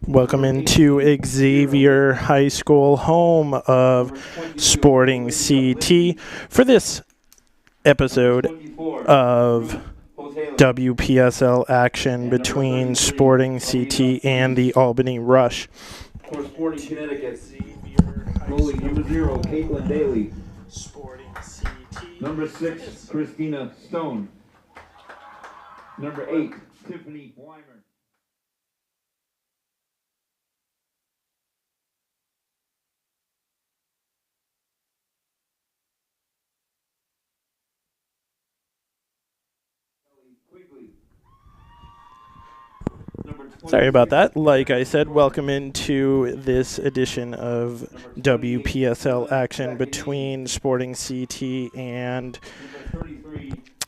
Welcome into Xavier High School, home of Sporting CT, for this episode of WPSL action between Sporting CT and the Albany Rush. For Sporting Connecticut, goalie number 0, Caitlin Daly. Sporting CT. Number 6, Christina Stone. Number 8, Tiffany Weimer. Sorry about that. Like I said, welcome into this edition of WPSL action between Sporting CT and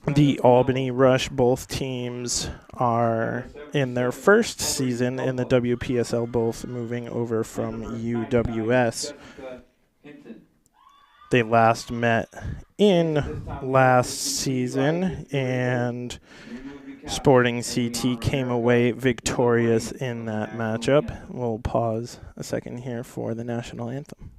the Albany Rush. Both teams are in their first season in the WPSL, both moving over from UWS. They last met in last season, and Sporting CT came away victorious in that matchup. We'll pause a second here for the national anthem.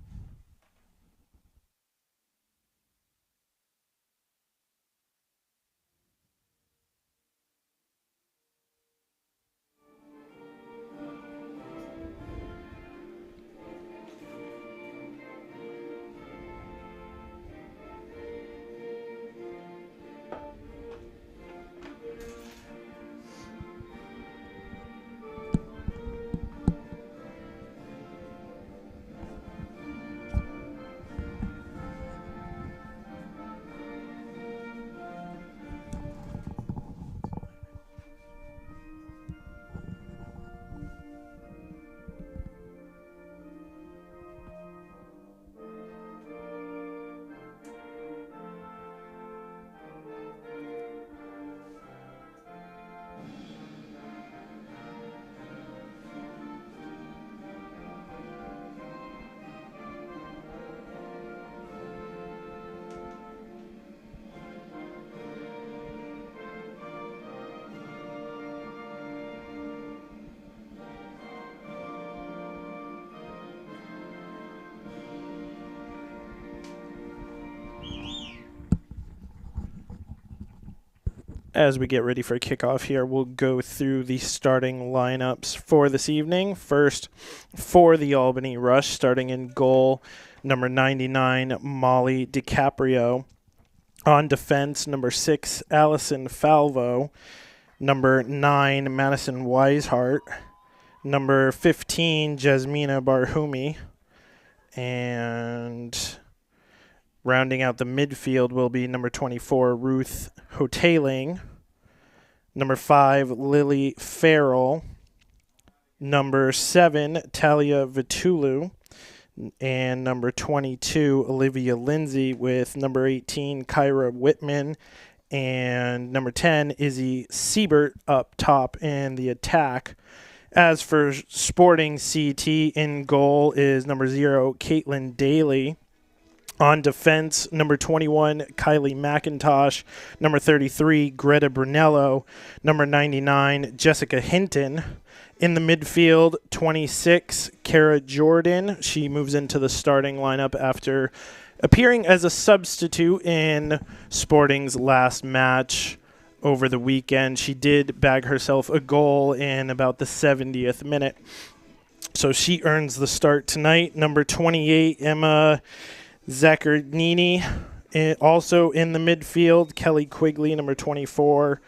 As we get ready for kickoff here, we'll go through the starting lineups for this evening. First, for the Albany Rush, starting in goal, number 99, Molly DiCaprio. On defense, number 6, Allison Falvo. Number 9, Madison Weishart. Number 15, Jasmina Barhumi. And rounding out the midfield will be number 24, Ruth Hoteling. Number 5, Lily Farrell. Number 7, Talia Vitulu. And number 22, Olivia Lindsay, with number 18, Kyra Whitman. And number 10, Izzy Siebert up top in the attack. As for Sporting CT, in goal is number 0, Caitlin Daly. On defense, number 21, Kylie McIntosh. Number 33, Greta Brunello. Number 99, Jessica Hinton. In the midfield, 26, Kara Jordan. She moves into the starting lineup after appearing as a substitute in Sporting's last match over the weekend. She did bag herself a goal in about the 70th minute, so she earns the start tonight. Number 28, Emma Zaccarnini. Also in the midfield, Kelly Quigley, number 24,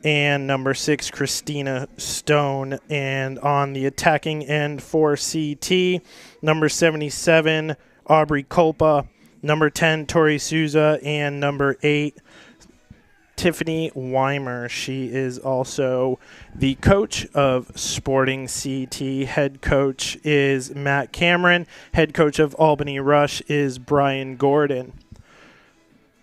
and number 6, Christina Stone. And on the attacking end for CT, number 77, Aubrey Culpa, number 10, Tori Souza, and number 8, Tiffany Weimer. She is also the coach of Sporting CT. Head coach is Matt Cameron. Head coach of Albany Rush is Brian Gordon.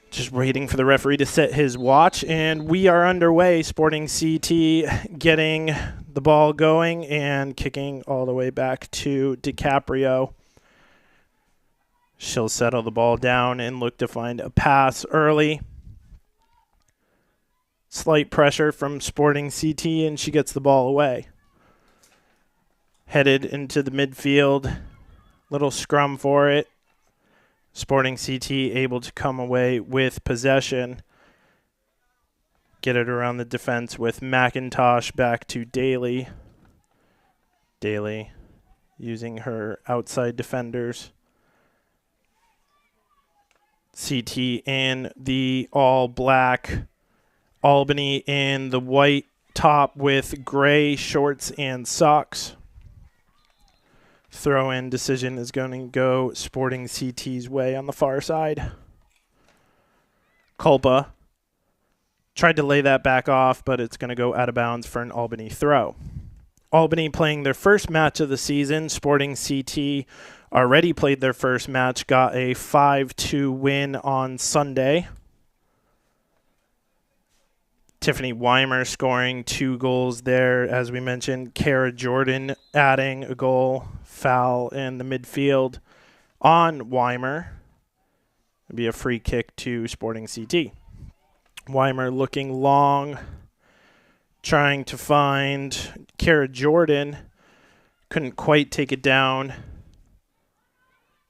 Just waiting for the referee to set his watch, and we are underway. Sporting CT getting the ball going and kicking all the way back to DiCaprio. She'll settle the ball down and look to find a pass early. Slight pressure from Sporting CT, and she gets the ball away. Headed into the midfield. Little scrum for it. Sporting CT able to come away with possession. Get it around the defense with McIntosh back to Daly. Daly using her outside defenders. CT in the all-black. Albany in the white top with gray shorts and socks. Throw-in decision is going to go Sporting CT's way on the far side. Culpa tried to lay that back off, but it's going to go out of bounds for an Albany throw. Albany playing their first match of the season. Sporting CT already played their first match, got a 5-2 win on Sunday. Tiffany Weimer scoring 2 goals there, as we mentioned. Kara Jordan adding a goal. Foul in the midfield on Weimer. It'll be a free kick to Sporting CT. Weimer looking long, trying to find Kara Jordan. Couldn't quite take it down.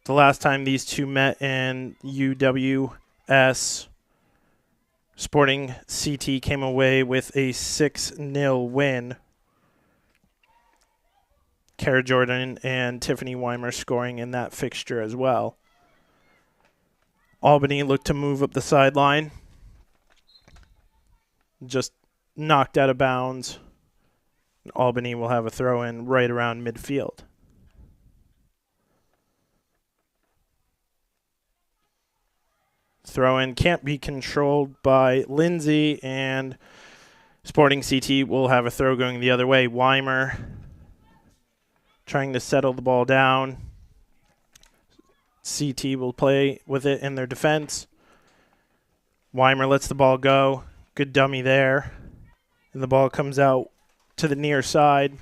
The last time these two met in UWS, Sporting CT came away with a 6-0 win. Kara Jordan and Tiffany Weimer scoring in that fixture as well. Albany looked to move up the sideline. Just knocked out of bounds. Albany will have a throw-in right around midfield. Throw-in can't be controlled by Lindsay, and Sporting CT will have a throw going the other way. Weimer trying to settle the ball down. CT will play with it in their defense. Weimer lets the ball go. Good dummy there. And the ball comes out to the near side.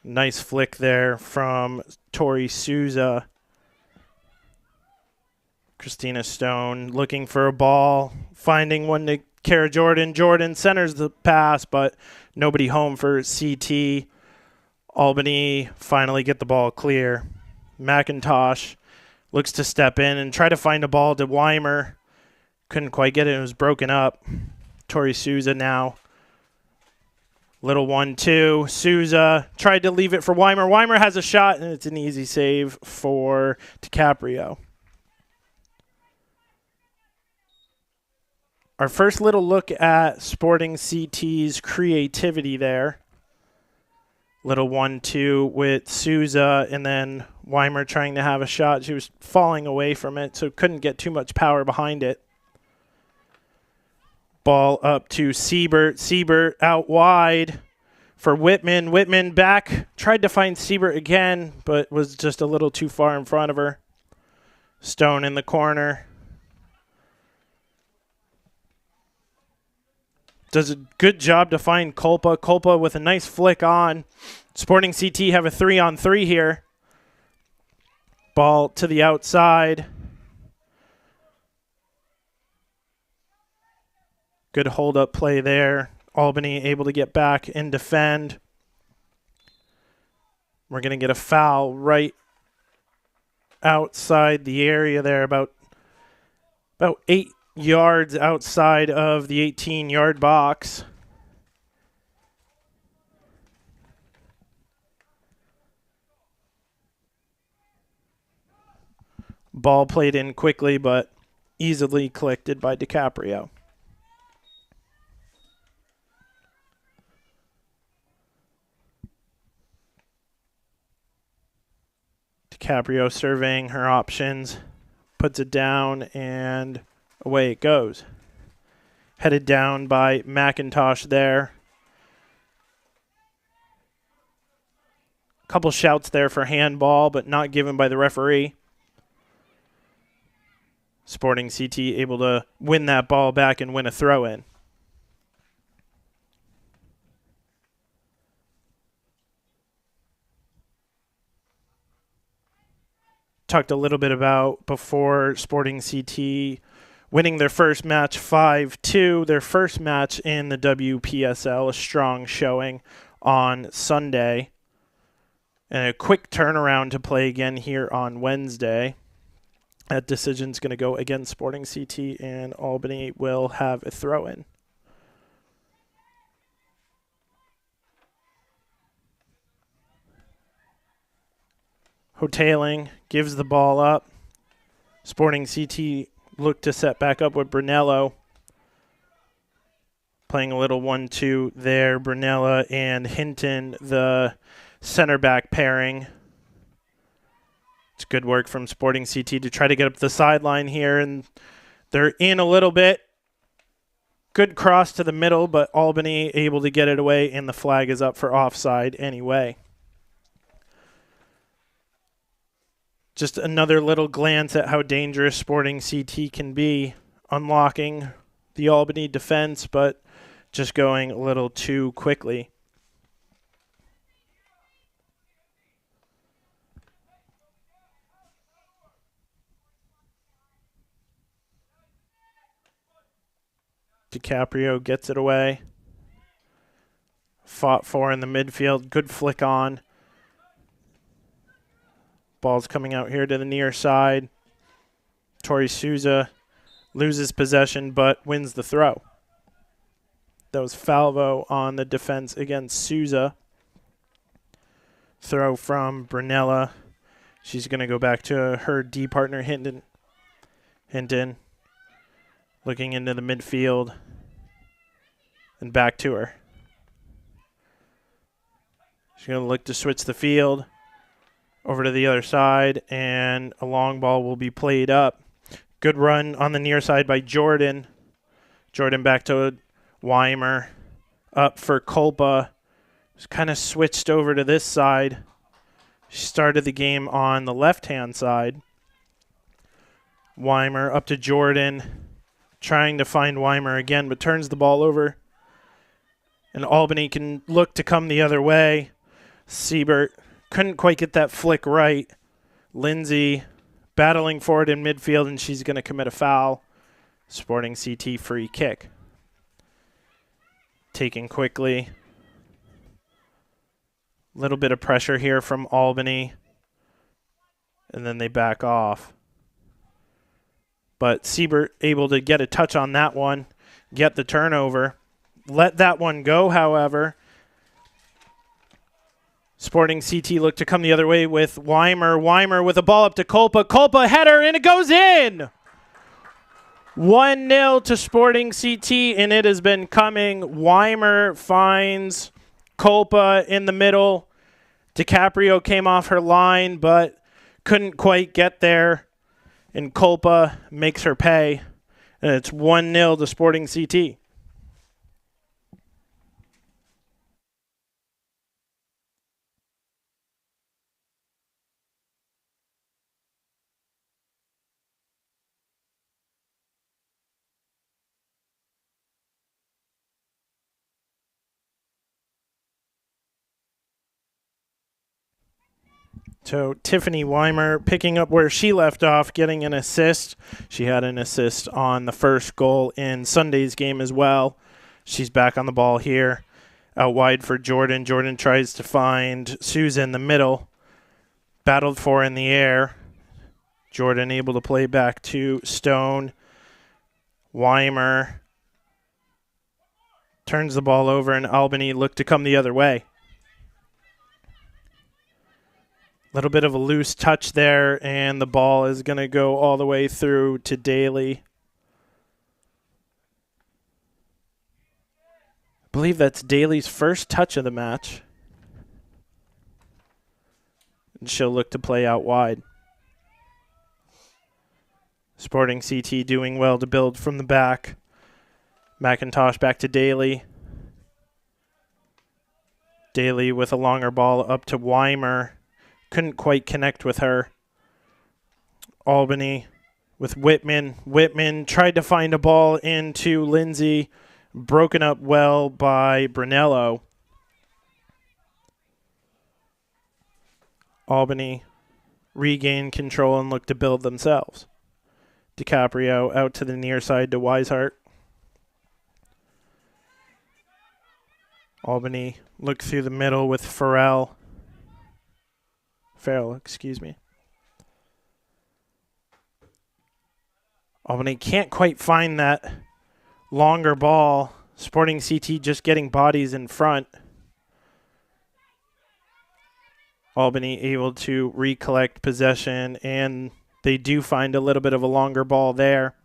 Nice flick there from Tori Souza. Christina Stone looking for a ball, finding one to Kara Jordan. Jordan centers the pass, but nobody home for CT. Albany finally get the ball clear. McIntosh looks to step in and try to find a ball to Weimer. Couldn't quite get it. It was broken up. Tori Souza now. Little 1-2. Souza tried to leave it for Weimer. Weimer has a shot, and it's an easy save for DiCaprio. Our first little look at Sporting CT's creativity there. Little 1-2 with Souza, and then Weimer trying to have a shot. She was falling away from it, so couldn't get too much power behind it. Ball up to Siebert. Siebert out wide for Whitman. Whitman back. Tried to find Siebert again, but was just a little too far in front of her. Stone in the corner. Does a good job to find Culpa. Culpa with a nice flick on. Sporting CT have a 3-on-3 here. Ball to the outside. Good hold-up play there. Albany able to get back and defend. We're going to get a foul right outside the area there, about 8 yards outside of the 18-yard box. Ball played in quickly, but easily collected by DiCaprio. DiCaprio surveying her options, puts it down, and away it goes. Headed down by McIntosh there. Couple shouts there for handball, but not given by the referee. Sporting CT able to win that ball back and win a throw-in. Talked a little bit about before Sporting CT winning their first match 5-2, their first match in the WPSL, a strong showing. on Sunday. And a quick turnaround to play again here on Wednesday. That decision's going to go against Sporting CT, and Albany will have a throw-in. Hoteling gives the ball up. Sporting CT look to set back up with Brunello. Playing a little 1-2 there. Brunella and Hinton, the center back pairing. It's good work from Sporting CT to try to get up the sideline here, and they're in a little bit. Good cross to the middle, but Albany able to get it away, and the flag is up for offside anyway. Just another little glance at how dangerous Sporting CT can be, unlocking the Albany defense, but just going a little too quickly. DiCaprio gets it away. Fought for in the midfield. Good flick on. Ball's coming out here to the near side. Tori Souza loses possession but wins the throw. That was Falvo on the defense against Souza. Throw from Brunella. She's going to go back to her D partner, Hinton. Hinton looking into the midfield and back to her. She's going to look to switch the field over to the other side, and a long ball will be played up. Good run on the near side by Jordan. Jordan back to Weimer. Up for Culpa. Just kind of switched over to this side. She started the game on the left-hand side. Weimer up to Jordan. Trying to find Weimer again, but turns the ball over. And Albany can look to come the other way. Siebert couldn't quite get that flick right. Lindsay battling for it in midfield, and she's going to commit a foul. Sporting CT free kick. Taken quickly. Little bit of pressure here from Albany. And then they back off. But Siebert able to get a touch on that one, get the turnover. Let that one go, however. Sporting CT look to come the other way with Weimer. Weimer with a ball up to Culpa. Culpa header, and it goes in! 1-0 to Sporting CT, and it has been coming. Weimer finds Culpa in the middle. DiCaprio came off her line, but couldn't quite get there. And Culpa makes her pay. And it's 1-0 to Sporting CT. So Tiffany Weimer picking up where she left off, getting an assist. She had an assist on the first goal in Sunday's game as well. She's back on the ball here. Out wide for Jordan. Jordan tries to find Souza in the middle. Battled for in the air. Jordan able to play back to Stone. Weimer turns the ball over, and Albany look to come the other way. Little bit of a loose touch there, and the ball is going to go all the way through to Daly. I believe that's Daly's first touch of the match. And she'll look to play out wide. Sporting CT doing well to build from the back. McIntosh back to Daly. Daly with a longer ball up to Weimer. Couldn't quite connect with her. Albany with Whitman. Whitman tried to find a ball into Lindsay. Broken up well by Brunello. Albany regained control and looked to build themselves. DiCaprio out to the near side to Weishart. Albany look through the middle with Farrell, excuse me. Albany can't quite find that longer ball. Sporting CT just getting bodies in front. Albany able to recollect possession, and they do find a little bit of a longer ball there.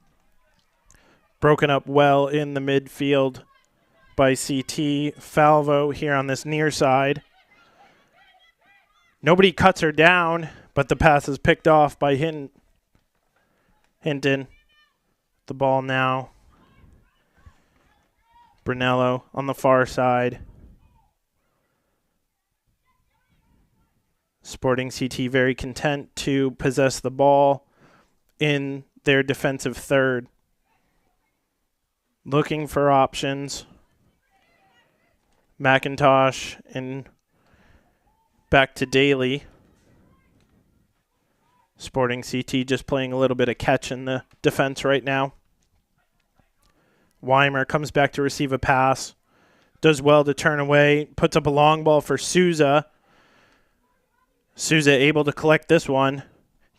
Broken up well in the midfield by CT. Falvo here on this near side. Nobody cuts her down, but the pass is picked off by Hinton. The ball now. Brunello on the far side. Sporting CT very content to possess the ball in their defensive third. Looking for options. McIntosh and back to Daly. Sporting CT just playing a little bit of catch in the defense right now. Weimer comes back to receive a pass. Does well to turn away. Puts up a long ball for Souza. Souza able to collect this one.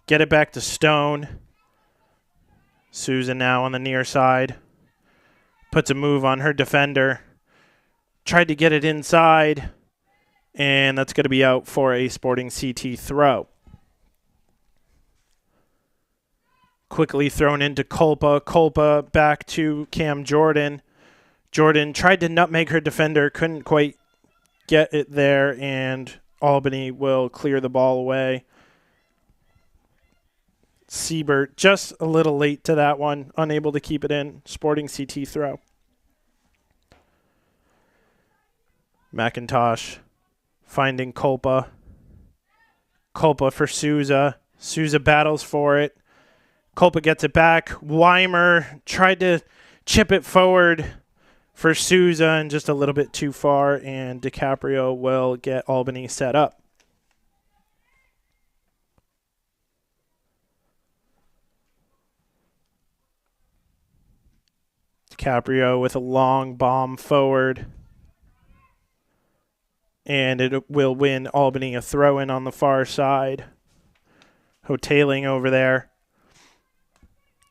Get it back to Stone. Souza now on the near side. Puts a move on her defender. Tried to get it inside. And that's going to be out for a Sporting CT throw. Quickly thrown into Culpa. Culpa back to Cam Jordan. Jordan tried to nutmeg her defender. Couldn't quite get it there, and Albany will clear the ball away. Siebert just a little late to that one. Unable to keep it in. Sporting CT throw. McIntosh finding Culpa. Culpa for Souza. Souza battles for it. Culpa gets it back. Weimer tried to chip it forward for Souza and just a little bit too far, and DiCaprio will get Albany set up. DiCaprio with a long bomb forward. And it will win Albany a throw-in on the far side. Hoteling over there.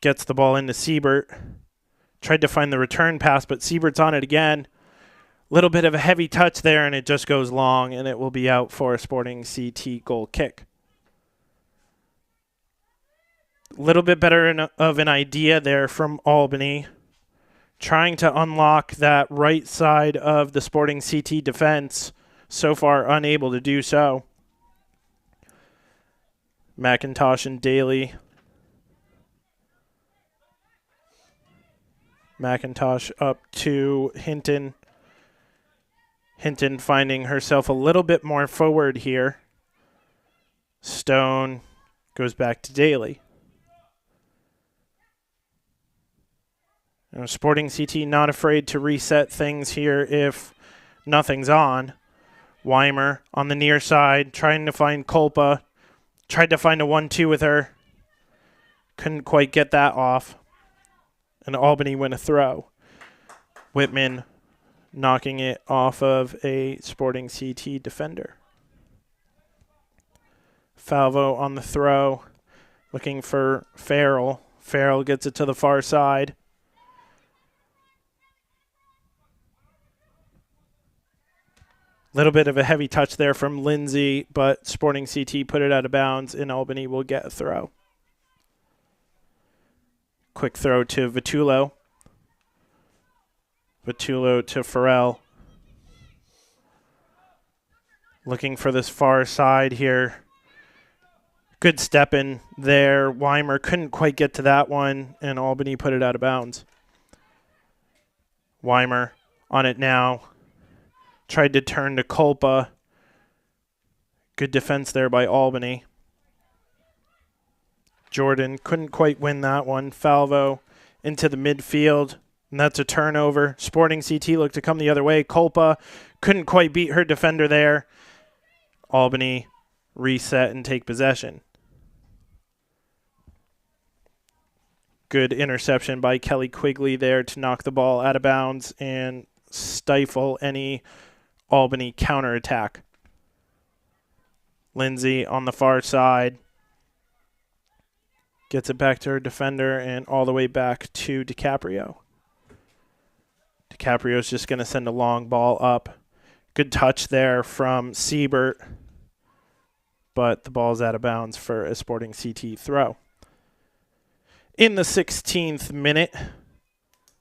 Gets the ball into Siebert. Tried to find the return pass, but Siebert's on it again. Little bit of a heavy touch there, and it just goes long, and it will be out for a Sporting CT goal kick. Little bit better of an idea there from Albany. Trying to unlock that right side of the Sporting CT defense. So far unable to do so. McIntosh and Daly. McIntosh up to Hinton. Hinton finding herself a little bit more forward here. Stone goes back to Daly. Sporting CT not afraid to reset things here if nothing's on. Weimer on the near side, trying to find Culpa. Tried to find a 1-2 with her. Couldn't quite get that off. And Albany win a throw. Whitman knocking it off of a Sporting CT defender. Falvo on the throw. Looking for Farrell. Farrell gets it to the far side. Little bit of a heavy touch there from Lindsay, but Sporting CT put it out of bounds, and Albany will get a throw. Quick throw to Vitullo. Vitullo to Farrell. Looking for this far side here. Good step in there. Weimer couldn't quite get to that one, and Albany put it out of bounds. Weimer on it now. Tried to turn to Culpa. Good defense there by Albany. Jordan couldn't quite win that one. Falvo into the midfield, and that's a turnover. Sporting CT looked to come the other way. Culpa couldn't quite beat her defender there. Albany reset and take possession. Good interception by Kelly Quigley there to knock the ball out of bounds and stifle any Albany counterattack. Lindsay on the far side. Gets it back to her defender and all the way back to DiCaprio. DiCaprio's just going to send a long ball up. Good touch there from Siebert, but the ball's out of bounds for a Sporting CT throw. In the 16th minute,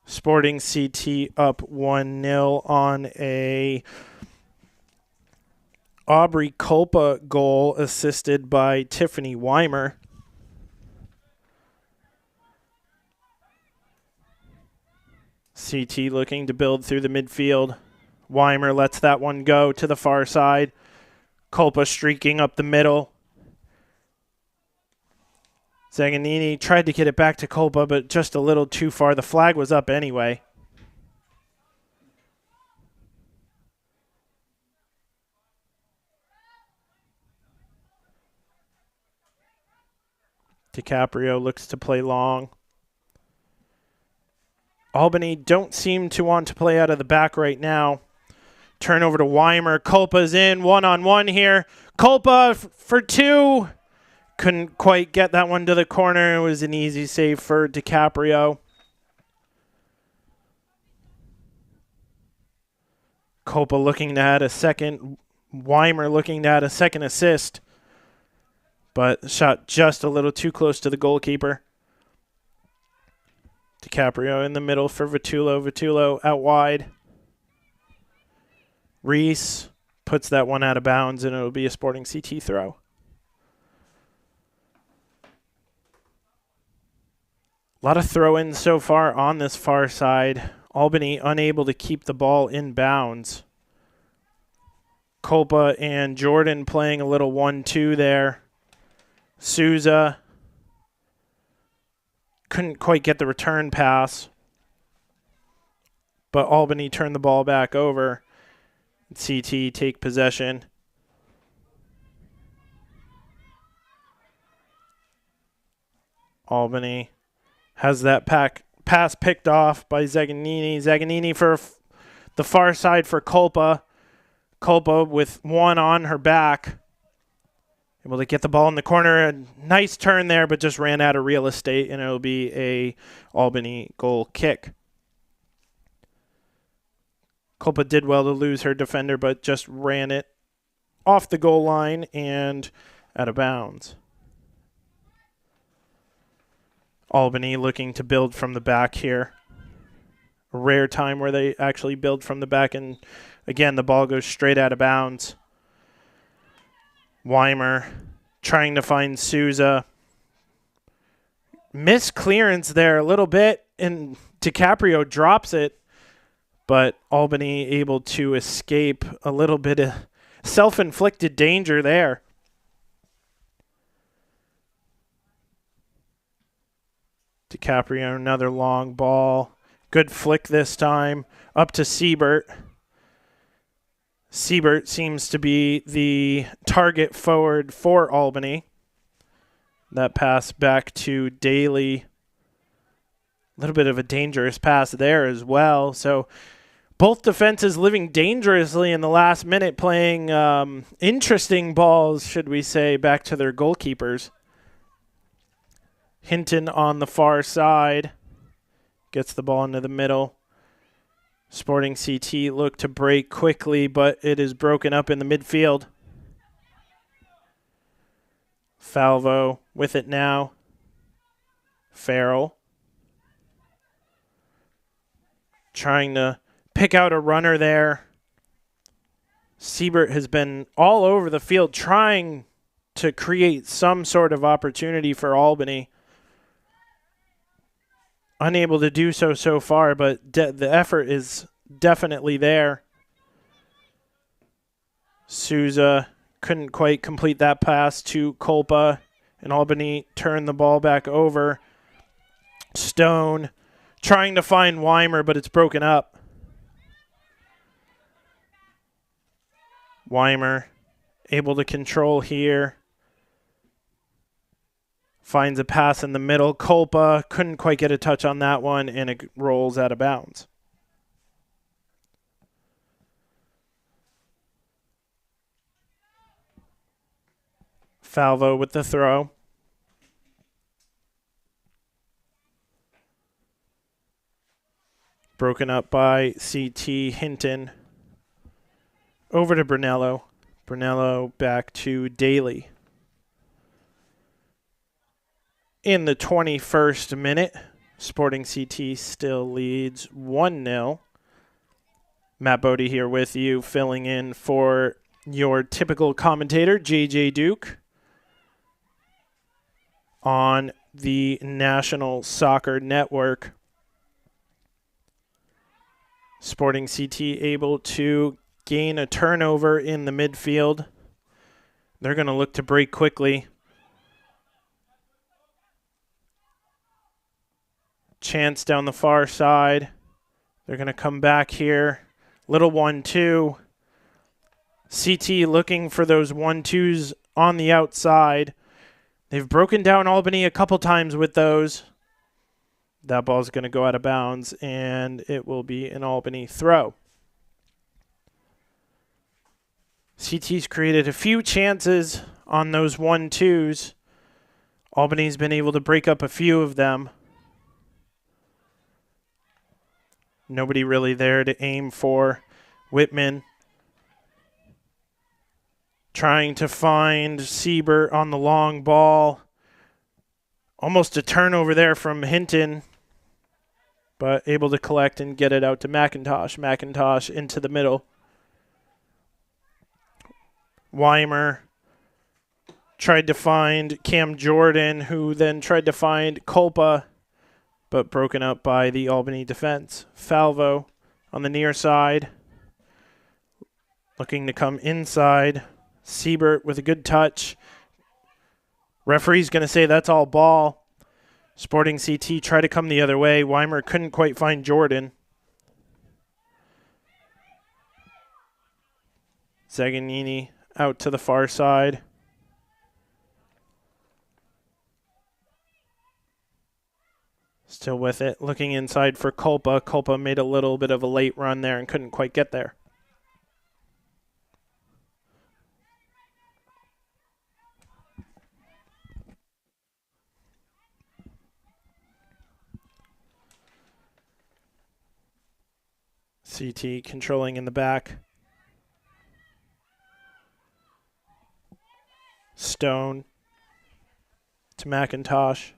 Sporting CT up 1-0 on a Aubrey Culpa goal assisted by Tiffany Weimer. CT looking to build through the midfield. Weimer lets that one go to the far side. Culpa streaking up the middle. Zaganini tried to get it back to Culpa, but just a little too far. The flag was up anyway. DiCaprio looks to play long. Albany don't seem to want to play out of the back right now. Turn over to Weimer. Culpa's in, one-on-one here. Culpa for two. Couldn't quite get that one to the corner. It was an easy save for DiCaprio. Culpa looking to add a second. Weimer looking to add a second assist. But shot just a little too close to the goalkeeper. DiCaprio in the middle for Vitullo. Vitullo out wide. Reese puts that one out of bounds, and it'll be a Sporting CT throw. A lot of throw-ins so far on this far side. Albany unable to keep the ball in bounds. Culpa and Jordan playing a little 1-2 there. Souza couldn't quite get the return pass, but Albany turned the ball back over. CT take possession. Albany has that pass picked off by Zaganini. Zaganini for the far side for Culpa. Culpa with one on her back. Able to get the ball in the corner. A nice turn there, but just ran out of real estate, and it'll be a Albany goal kick. Culpa did well to lose her defender, but just ran it off the goal line and out of bounds. Albany looking to build from the back here. A rare time where they actually build from the back, and again, the ball goes straight out of bounds. Weimer trying to find Souza. Missed clearance there a little bit, and DiCaprio drops it, but Albany able to escape a little bit of self-inflicted danger there. DiCaprio, another long ball. Good flick this time. Up to Siebert. Siebert seems to be the target forward for Albany. That pass back to Daly. A little bit of a dangerous pass there as well. So both defenses living dangerously in the last minute, playing interesting balls, should we say, back to their goalkeepers. Hinton on the far side. Gets the ball into the middle. Sporting CT look to break quickly, but it is broken up in the midfield. Falvo with it now. Farrell trying to pick out a runner there. Siebert has been all over the field trying to create some sort of opportunity for Albany. Unable to do so far, but the effort is definitely there. Souza couldn't quite complete that pass to Culpa, and Albany turned the ball back over. Stone trying to find Weimer, but it's broken up. Weimer able to control here. Finds a pass in the middle. Culpa couldn't quite get a touch on that one, and it rolls out of bounds. Falvo with the throw. Broken up by CT Hinton. Over to Brunello. Brunello back to Daly. In the 21st minute, Sporting CT still leads 1-0. Matt Bodie here with you, filling in for your typical commentator, JJ Duke, on the National Soccer Network. Sporting CT able to gain a turnover in the midfield. They're going to look to break quickly. Chance down the far side. They're going to come back here. Little 1-2. CT looking for those 1-2s on the outside. They've broken down Albany a couple times with those. That ball's going to go out of bounds, and it will be an Albany throw. CT's created a few chances on those 1-2s. Albany's been able to break up a few of them. Nobody really there to aim for. Whitman trying to find Siebert on the long ball. Almost a turnover there from Hinton, but able to collect and get it out to McIntosh. McIntosh into the middle. Weimer tried to find Cam Jordan, who then tried to find Culpa, but broken up by the Albany defense. Falvo on the near side, looking to come inside. Siebert with a good touch. Referee's going to say that's all ball. Sporting CT tried to come the other way. Weimer couldn't quite find Jordan. Zaganini out to the far side. Still with it. Looking inside for Culpa. Culpa made a little bit of a late run there and couldn't quite get there. CT controlling in the back. Stone to McIntosh.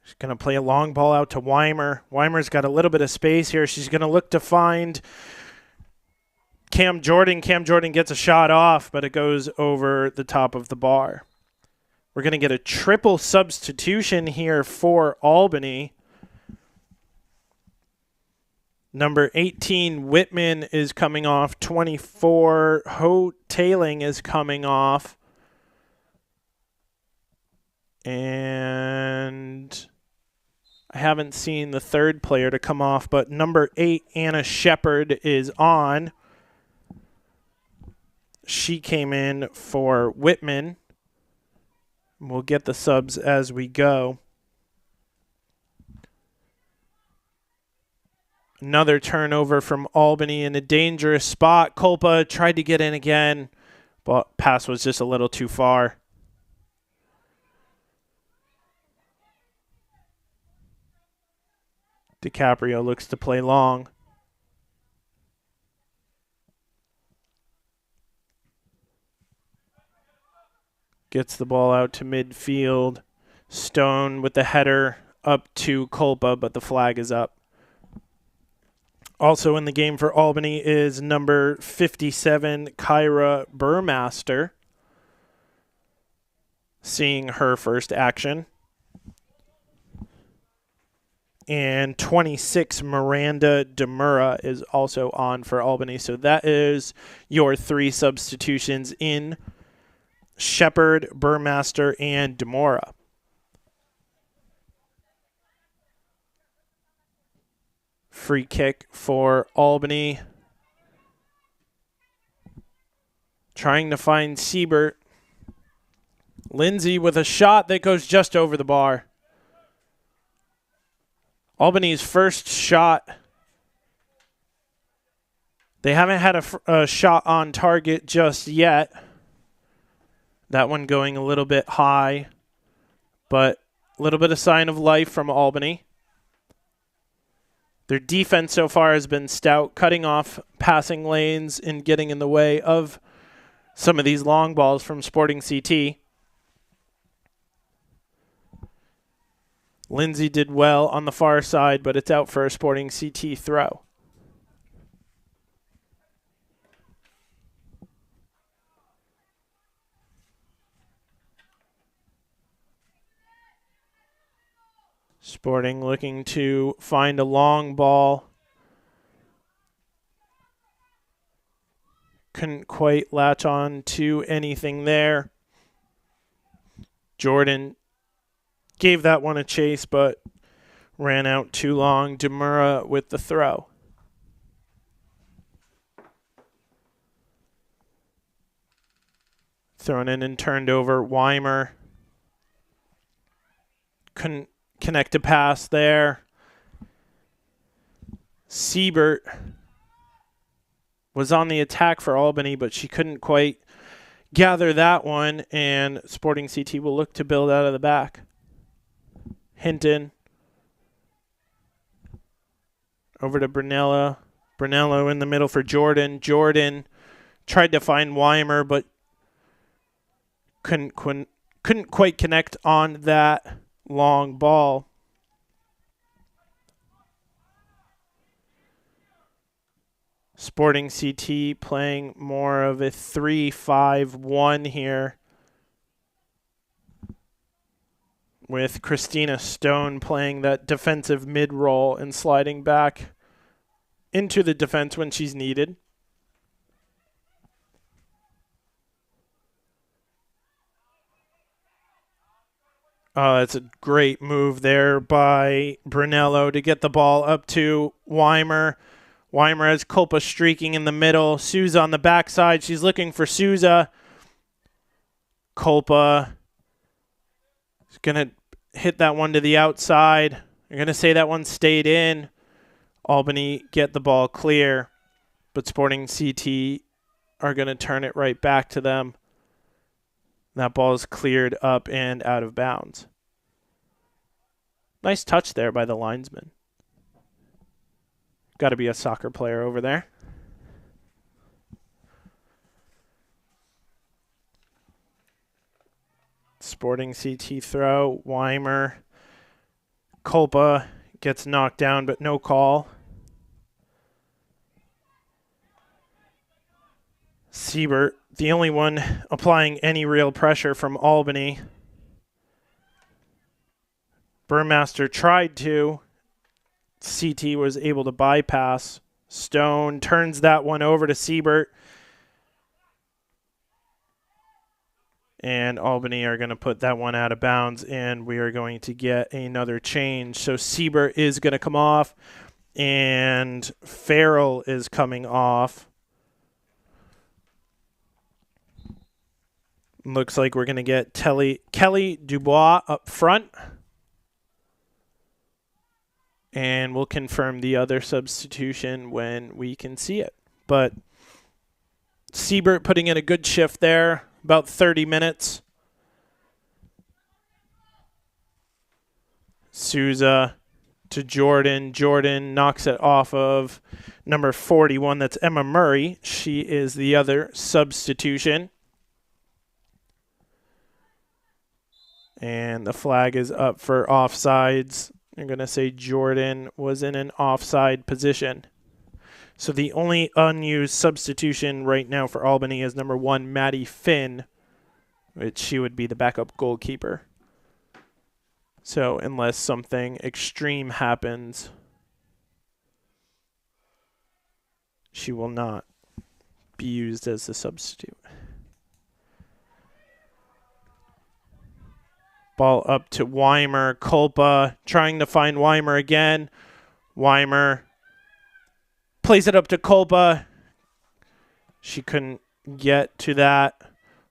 She's going to play a long ball out to Weimer. Weimer's got a little bit of space here. She's going to look to find Cam Jordan. Cam Jordan gets a shot off, but it goes over the top of the bar. We're going to get a triple substitution here for Albany. Number 18, Whitman, is coming off. 24, Ho-Tailing is coming off. And I haven't seen the third player to come off, but number 8, Anna Shepard, is on. She came in for Whitman. We'll get the subs as we go. Another turnover from Albany in a dangerous spot. Culpa tried to get in again, but pass was just a little too far. DiCaprio looks to play long. Gets the ball out to midfield. Stone with the header up to Culpa, but the flag is up. Also in the game for Albany is number 57, Kyra Burmaster, seeing her first action. And 26, Miranda Demura, is also on for Albany. So that is your 3 substitutions in: Shepard, Burmaster, and Demura. Free kick for Albany. Trying to find Siebert. Lindsay with a shot that goes just over the bar. Albany's first shot. They haven't had a shot on target just yet. That one going a little bit high, but a little bit of sign of life from Albany. Their defense so far has been stout, cutting off passing lanes and getting in the way of some of these long balls from Sporting CT. Lindsay did well on the far side, but it's out for a Sporting CT throw. Sporting looking to find a long ball. Couldn't quite latch on to anything there. Jordan gave that one a chase, but ran out too long. Demura with the throw. Thrown in and turned over. Weimer couldn't connect a pass there. Siebert was on the attack for Albany, but she couldn't quite gather that one, and Sporting CT will look to build out of the back. Hinton over to Brunello. Brunello in the middle for Jordan. Jordan tried to find Weimer, but couldn't quite connect on that long ball. Sporting CT playing more of a 3-5-1 here, with Christina Stone playing that defensive mid role and sliding back into the defense when she's needed. It's a great move there by Brunello to get the ball up to Weimer. Weimer has Culpa streaking in the middle. Souza on the backside. She's looking for Souza. Culpa is going to hit that one to the outside. You're going to say that one stayed in. Albany get the ball clear, but Sporting CT are going to turn it right back to them. That ball is cleared up and out of bounds. Nice touch there by the linesman. Got to be a soccer player over there. Sporting CT throw. Weimer. Culpa gets knocked down, but no call. Siebert, the only one applying any real pressure from Albany. Burmaster tried to. CT was able to bypass. Stone turns that one over to Siebert. And Albany are going to put that one out of bounds, and we are going to get another change. So Siebert is going to come off, and Farrell is coming off. Looks like we're going to get Kelly Dubois up front. And we'll confirm the other substitution when we can see it. But Siebert putting in a good shift there, about 30 minutes. Souza to Jordan. Jordan knocks it off of number 41. That's Emma Murray. She is the other substitution. And the flag is up for offsides. You're going to say Jordan was in an offside position. So the only unused substitution right now for Albany is number 1, Maddie Finn, which she would be the backup goalkeeper. So unless something extreme happens, she will not be used as the substitute. Ball up to Weimer. Culpa trying to find Weimer again. Weimer plays it up to Culpa. She couldn't get to that.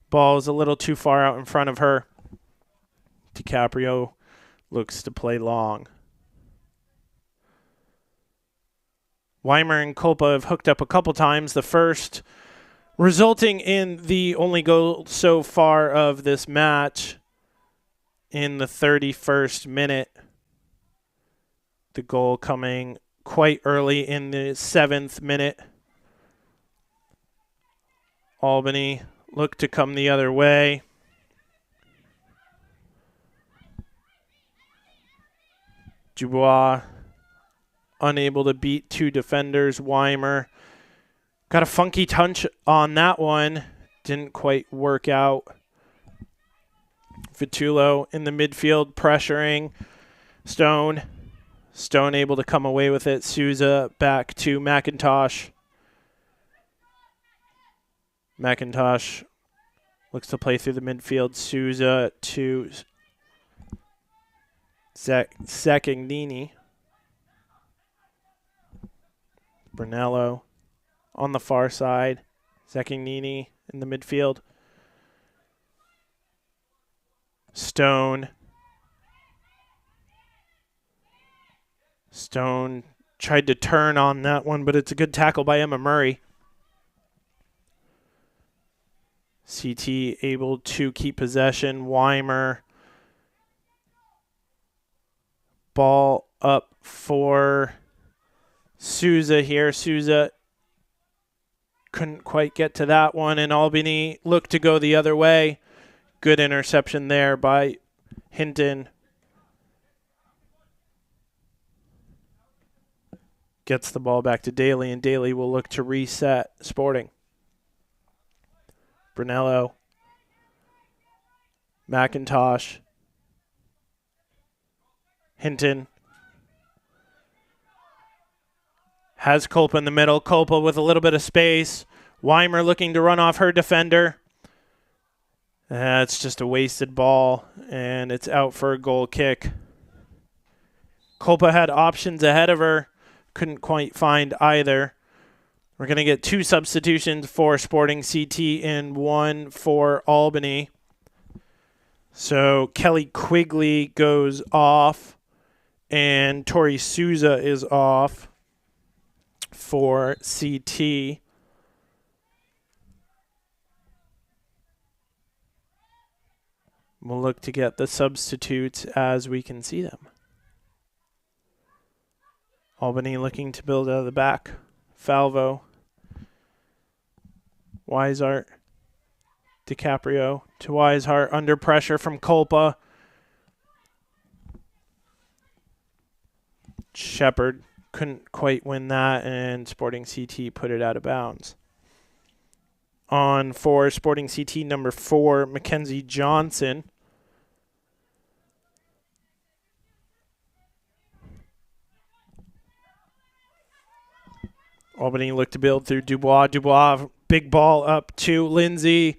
Ball is a little too far out in front of her. DiCaprio looks to play long. Weimer and Culpa have hooked up a couple times. The first resulting in the only goal so far of this match in the 31st minute. The goal coming quite early in the 7th minute. Albany looked to come the other way. Dubois unable to beat two defenders. Weimer got a funky touch on that one. Didn't quite work out. Vitullo in the midfield pressuring Stone. Stone able to come away with it. Souza back to McIntosh. McIntosh looks to play through the midfield. Souza to Zaccagnini. Brunello on the far side. Zaccagnini in the midfield. Stone. Stone tried to turn on that one, but it's a good tackle by Emma Murray. CT able to keep possession. Weimer. Ball up for Souza here. Souza couldn't quite get to that one, and Albany looked to go the other way. Good interception there by Hinton. Gets the ball back to Daly, and Daly will look to reset Sporting. Brunello. McIntosh. Hinton. Has Culpa in the middle. Culpa with a little bit of space. Weimer looking to run off her defender. It's just a wasted ball, and it's out for a goal kick. Culpa had options ahead of her. Couldn't quite find either. We're going to get two substitutions for Sporting CT and one for Albany. So Kelly Quigley goes off, and Tori Souza is off for CT. We'll look to get the substitutes as we can see them. Albany looking to build out of the back. Falvo. Weishart. DiCaprio to Weishart. Under pressure from Culpa. Shepard couldn't quite win that, and Sporting CT put it out of bounds. On for Sporting CT number 4, Mackenzie Johnson. Albany looked to build through Dubois. Dubois, big ball up to Lindsay,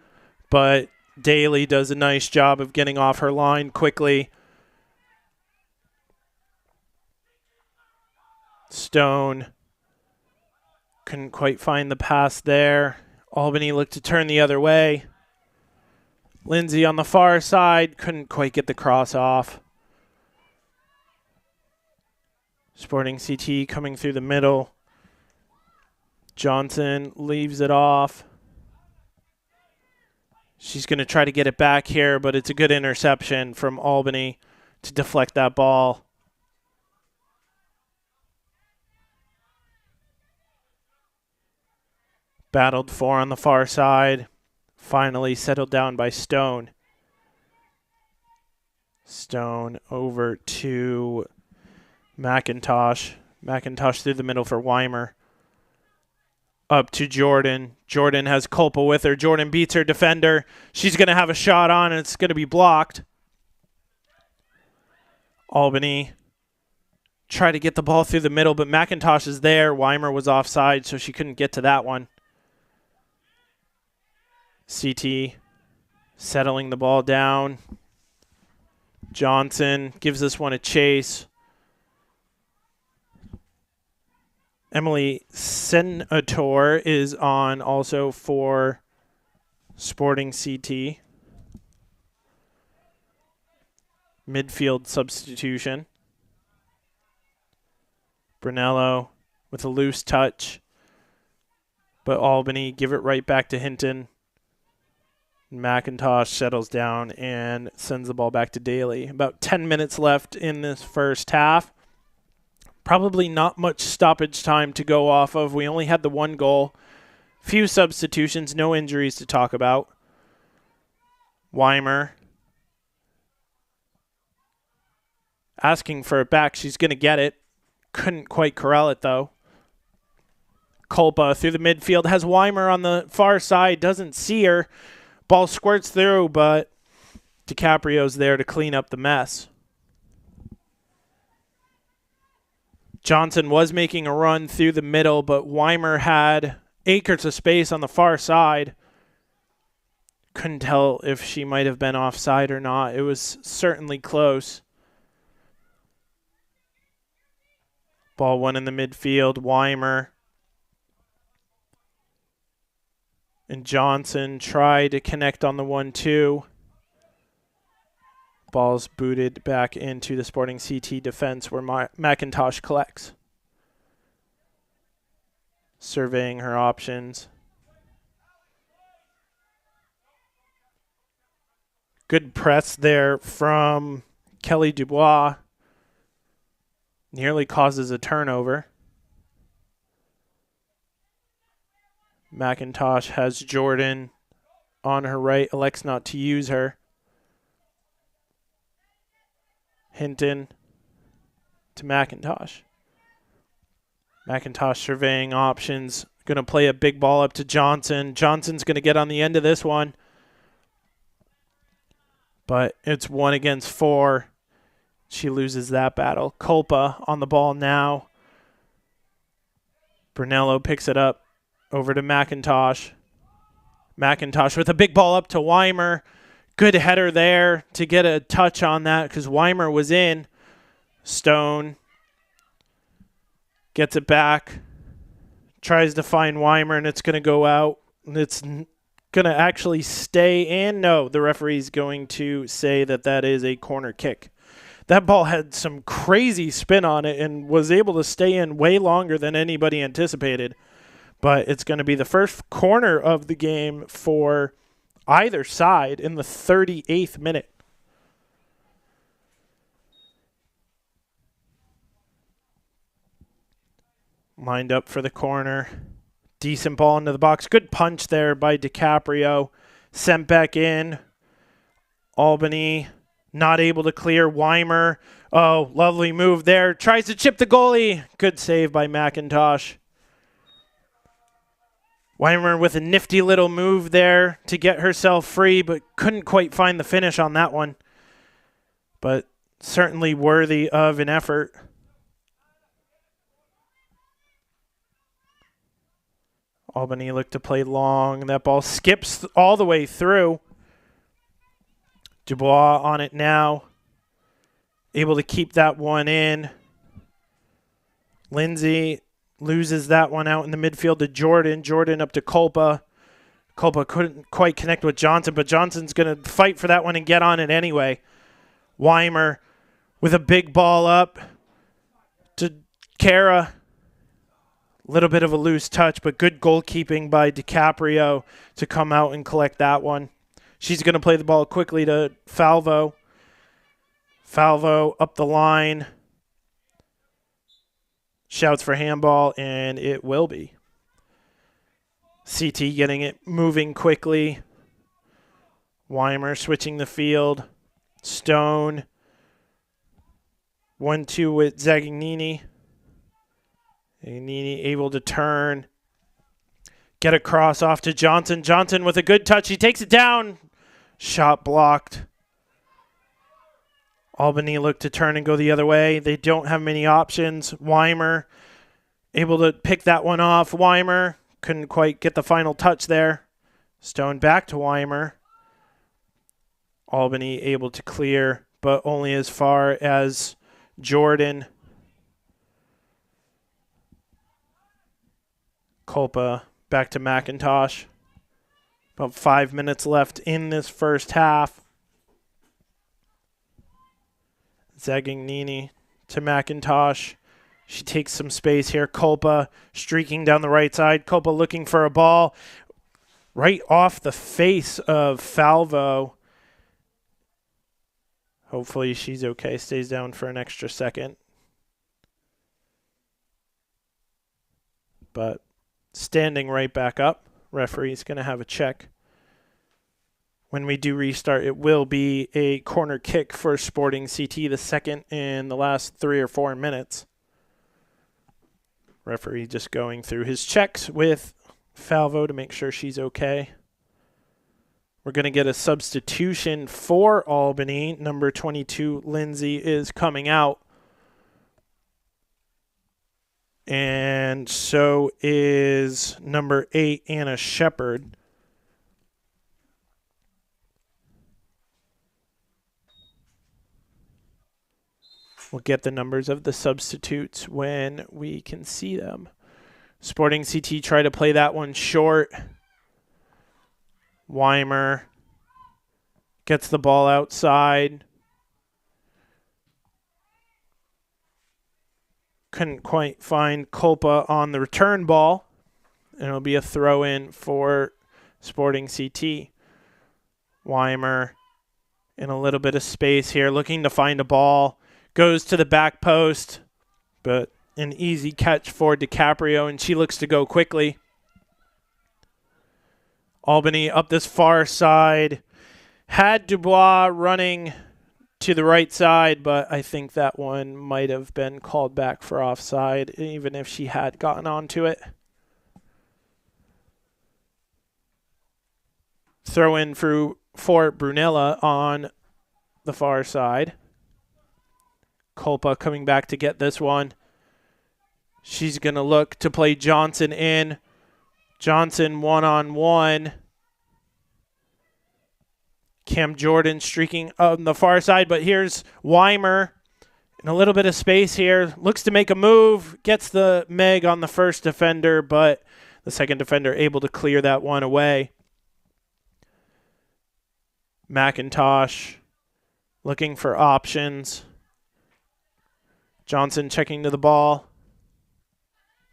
but Daly does a nice job of getting off her line quickly. Stone couldn't quite find the pass there. Albany looked to turn the other way. Lindsay on the far side couldn't quite get the cross off. Sporting CT coming through the middle. Johnson leaves it off. She's going to try to get it back here, but it's a good interception from Albany to deflect that ball. Battled for on the far side. Finally settled down by Stone. Stone over to McIntosh. McIntosh through the middle for Weimer. Up to Jordan. Jordan has Culpa with her. Jordan beats her defender. She's going to have a shot on, and it's going to be blocked. Albany try to get the ball through the middle, but McIntosh is there. Weimer was offside, so she couldn't get to that one. CT settling the ball down. Johnson gives this one a chase. Emily Senator is on also for Sporting CT. Midfield substitution. Brunello with a loose touch. But Albany give it right back to Hinton. McIntosh settles down and sends the ball back to Daly. About 10 minutes left in this first half. Probably not much stoppage time to go off of. We only had the one goal. Few substitutions, no injuries to talk about. Weimer asking for it back. She's going to get it. Couldn't quite corral it, though. Kulpa through the midfield. Has Weimer on the far side. Doesn't see her. Ball squirts through, but DiCaprio's there to clean up the mess. Johnson was making a run through the middle, but Weimer had acres of space on the far side. Couldn't tell if she might have been offside or not. It was certainly close. Ball won in the midfield. Weimer and Johnson try to connect on the 1-2. Ball's booted back into the Sporting CT defense where McIntosh collects. Surveying her options. Good press there from Kelly Dubois. Nearly causes a turnover. McIntosh has Jordan on her right, elects not to use her. Hinton to McIntosh. McIntosh surveying options. Going to play a big ball up to Johnson. Johnson's going to get on the end of this one. But it's 1 against 4. She loses that battle. Kulpa on the ball now. Brunello picks it up over to McIntosh. McIntosh with a big ball up to Weimer. Good header there to get a touch on that because Weimer was in. Stone gets it back. Tries to find Weimer, and it's going to go out. It's going to actually stay in. No, the referee's going to say that that is a corner kick. That ball had some crazy spin on it and was able to stay in way longer than anybody anticipated. But it's going to be the first corner of the game for either side in the 38th minute. Lined up for the corner. Decent ball into the box. Good punch there by DiCaprio. Sent back in. Albany not able to clear. Weimer. Oh, lovely move there. Tries to chip the goalie. Good save by McIntosh. Weimer with a nifty little move there to get herself free, but couldn't quite find the finish on that one. But certainly worthy of an effort. Albany looked to play long. That ball skips all the way through. Dubois on it now. Able to keep that one in. Lindsay loses that one out in the midfield to Jordan. Jordan up to Kulpa. Kulpa couldn't quite connect with Johnson, but Johnson's going to fight for that one and get on it anyway. Weimer with a big ball up to Kara. Little bit of a loose touch, but good goalkeeping by DiCaprio to come out and collect that one. She's going to play the ball quickly to Falvo. Falvo up the line. Shouts for handball, and it will be. CT getting it moving quickly. Weimer switching the field. Stone. 1-2 with Zagnini. Zagnini able to turn. Get a cross off to Johnson. Johnson with a good touch. He takes it down. Shot blocked. Albany look to turn and go the other way. They don't have many options. Weimer able to pick that one off. Weimer couldn't quite get the final touch there. Stone back to Weimer. Albany able to clear, but only as far as Jordan. Kulpa back to McIntosh. About 5 minutes left in this first half. Zagnini to McIntosh. She takes some space here. Culpa streaking down the right side. Culpa looking for a ball right off the face of Falvo. Hopefully she's okay. Stays down for an extra second. But standing right back up. Referee's going to have a check. When we do restart, it will be a corner kick for Sporting CT, the second in the last 3 or 4 minutes. Referee just going through his checks with Falvo to make sure she's okay. We're going to get a substitution for Albany. Number 22, Lindsay, is coming out. And so is number 8, Anna Shepard. We'll get the numbers of the substitutes when we can see them. Sporting CT try to play that one short. Weimer gets the ball outside. Couldn't quite find Culpa on the return ball. And it'll be a throw in for Sporting CT. Weimer in a little bit of space here, looking to find a ball. Goes to the back post, but an easy catch for DiCaprio, and she looks to go quickly. Albany up this far side. Had Dubois running to the right side, but I think that one might have been called back for offside, even if she had gotten onto it. Throw in for Brunella on the far side. Culpa coming back to get this one. She's going to look to play Johnson in. Johnson one-on-one. Cam Jordan streaking on the far side, but here's Weimer in a little bit of space here. Looks to make a move. Gets the Meg on the first defender, but the second defender able to clear that one away. McIntosh looking for options. Johnson checking to the ball.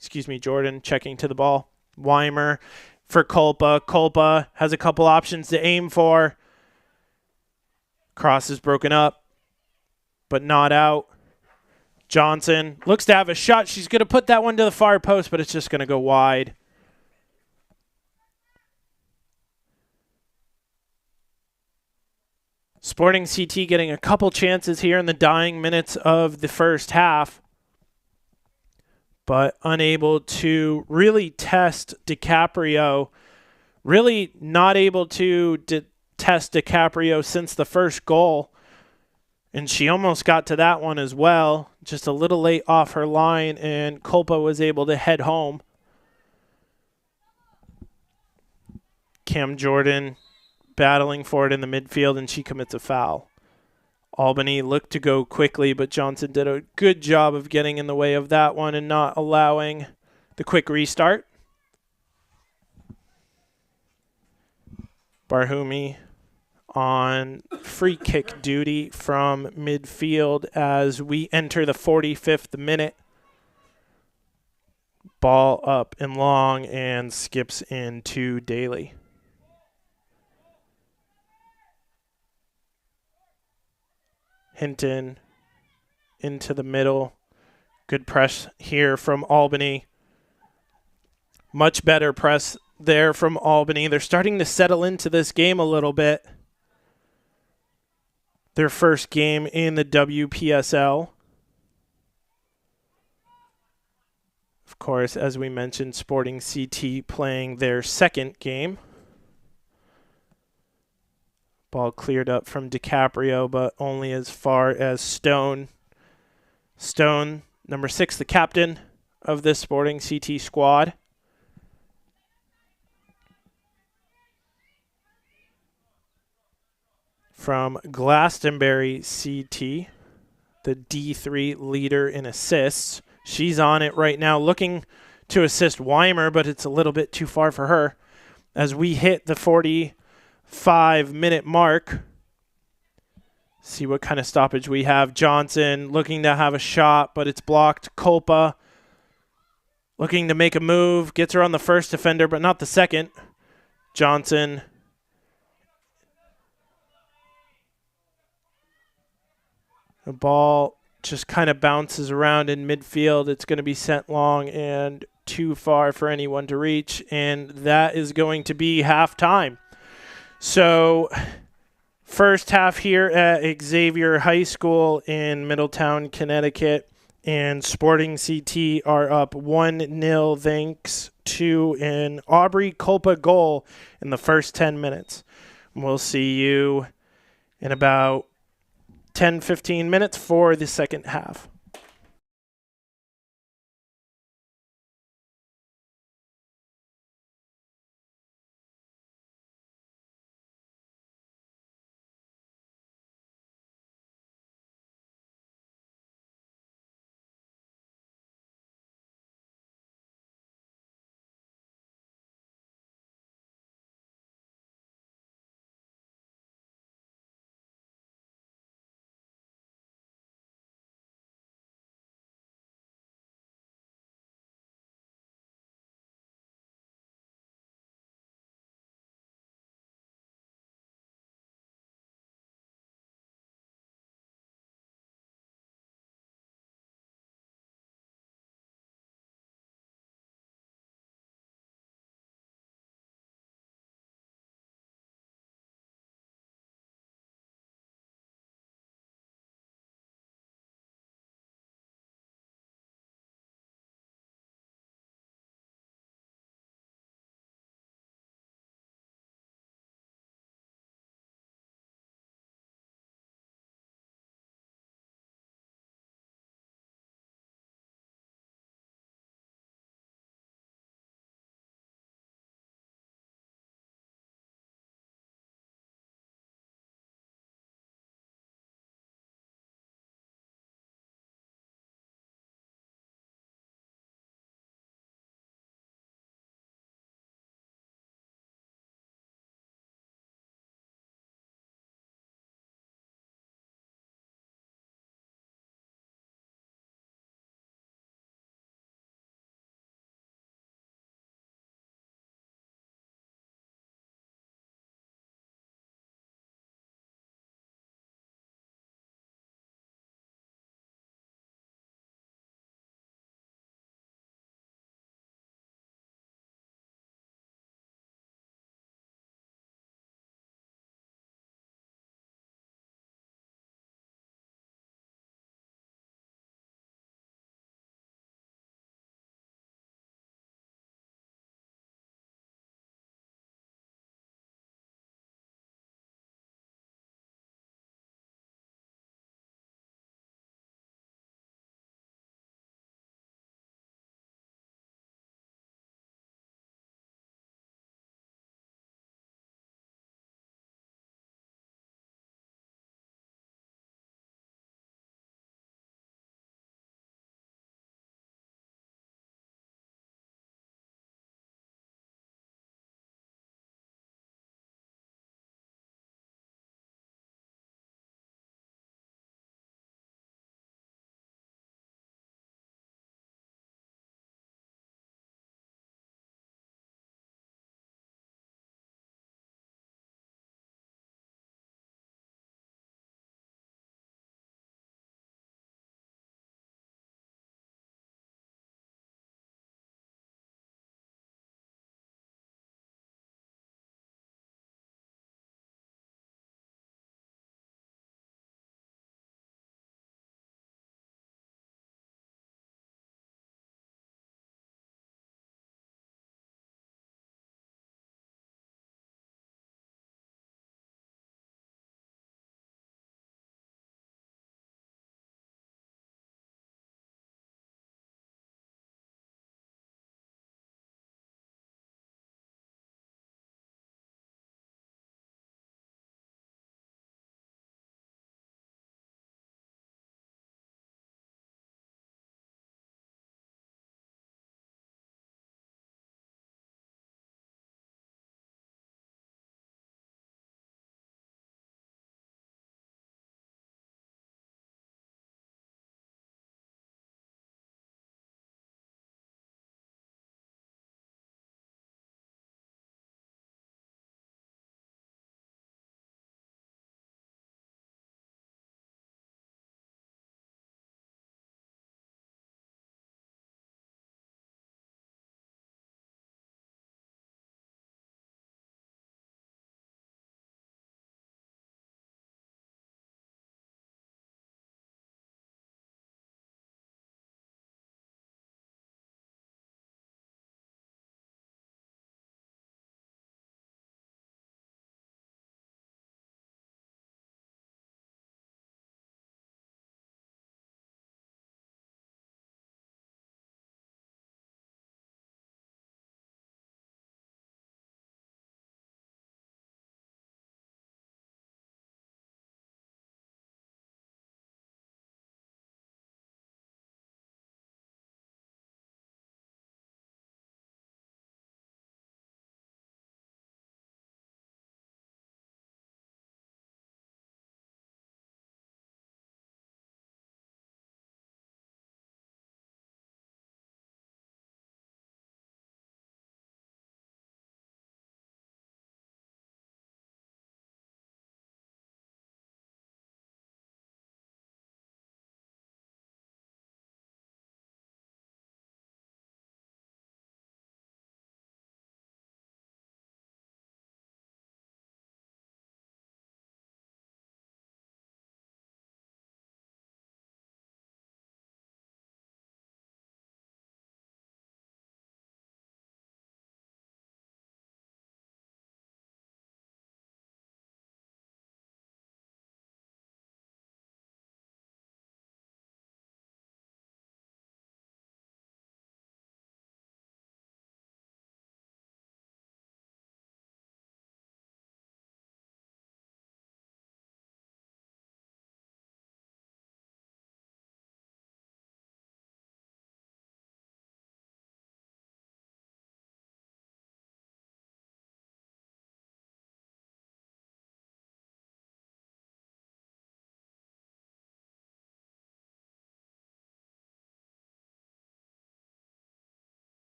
Jordan checking to the ball. Weimer for Culpa. Culpa has a couple options to aim for. Cross is broken up, but not out. Johnson looks to have a shot. She's going to put that one to the far post, but it's just going to go wide. Sporting CT getting a couple chances here in the dying minutes of the first half, but unable to really test DiCaprio. Really not able to test DiCaprio since the first goal. And she almost got to that one as well. Just a little late off her line, and Culpa was able to head home. Cam Jordan battling for it in the midfield, and she commits a foul. Albany looked to go quickly, but Johnson did a good job of getting in the way of that one and not allowing the quick restart. Barhumi on free kick duty from midfield as we enter the 45th minute. Ball up and long and skips into Daly. Hinton into the middle. Good press here from Albany. Much better press there from Albany. They're starting to settle into this game a little bit. Their first game in the WPSL. Of course, as we mentioned, Sporting CT playing their second game. Ball cleared up from DiCaprio, but only as far as Stone. Stone, number 6, the captain of this Sporting CT squad. From Glastonbury CT, the D3 leader in assists. She's on it right now, looking to assist Weimer, but it's a little bit too far for her. As we hit the 45-minute mark, See what kind of stoppage we have. Johnson looking to have a shot, but it's blocked. Culpa looking to make a move. Gets her on the first defender, but not the second. Johnson. The ball just kind of bounces around in midfield. It's going to be sent long and too far for anyone to reach, and that is going to be halftime. So first half here at Xavier High School in Middletown, Connecticut, and Sporting CT are up 1-0 thanks to an Aubrey Culpa goal in the first 10 minutes. We'll see you in about 10-15 minutes for the second half.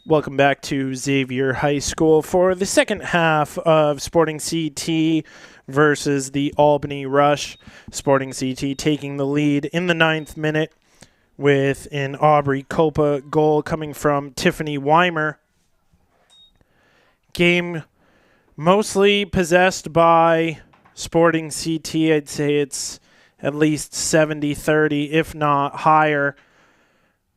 Welcome back to Xavier High School for the second half of Sporting CT versus the Albany Rush. Sporting CT taking the lead in the 9th minute with an Aubrey Copa goal coming from Tiffany Weimer. Game mostly possessed by Sporting CT. I'd say it's at least 70-30, if not higher.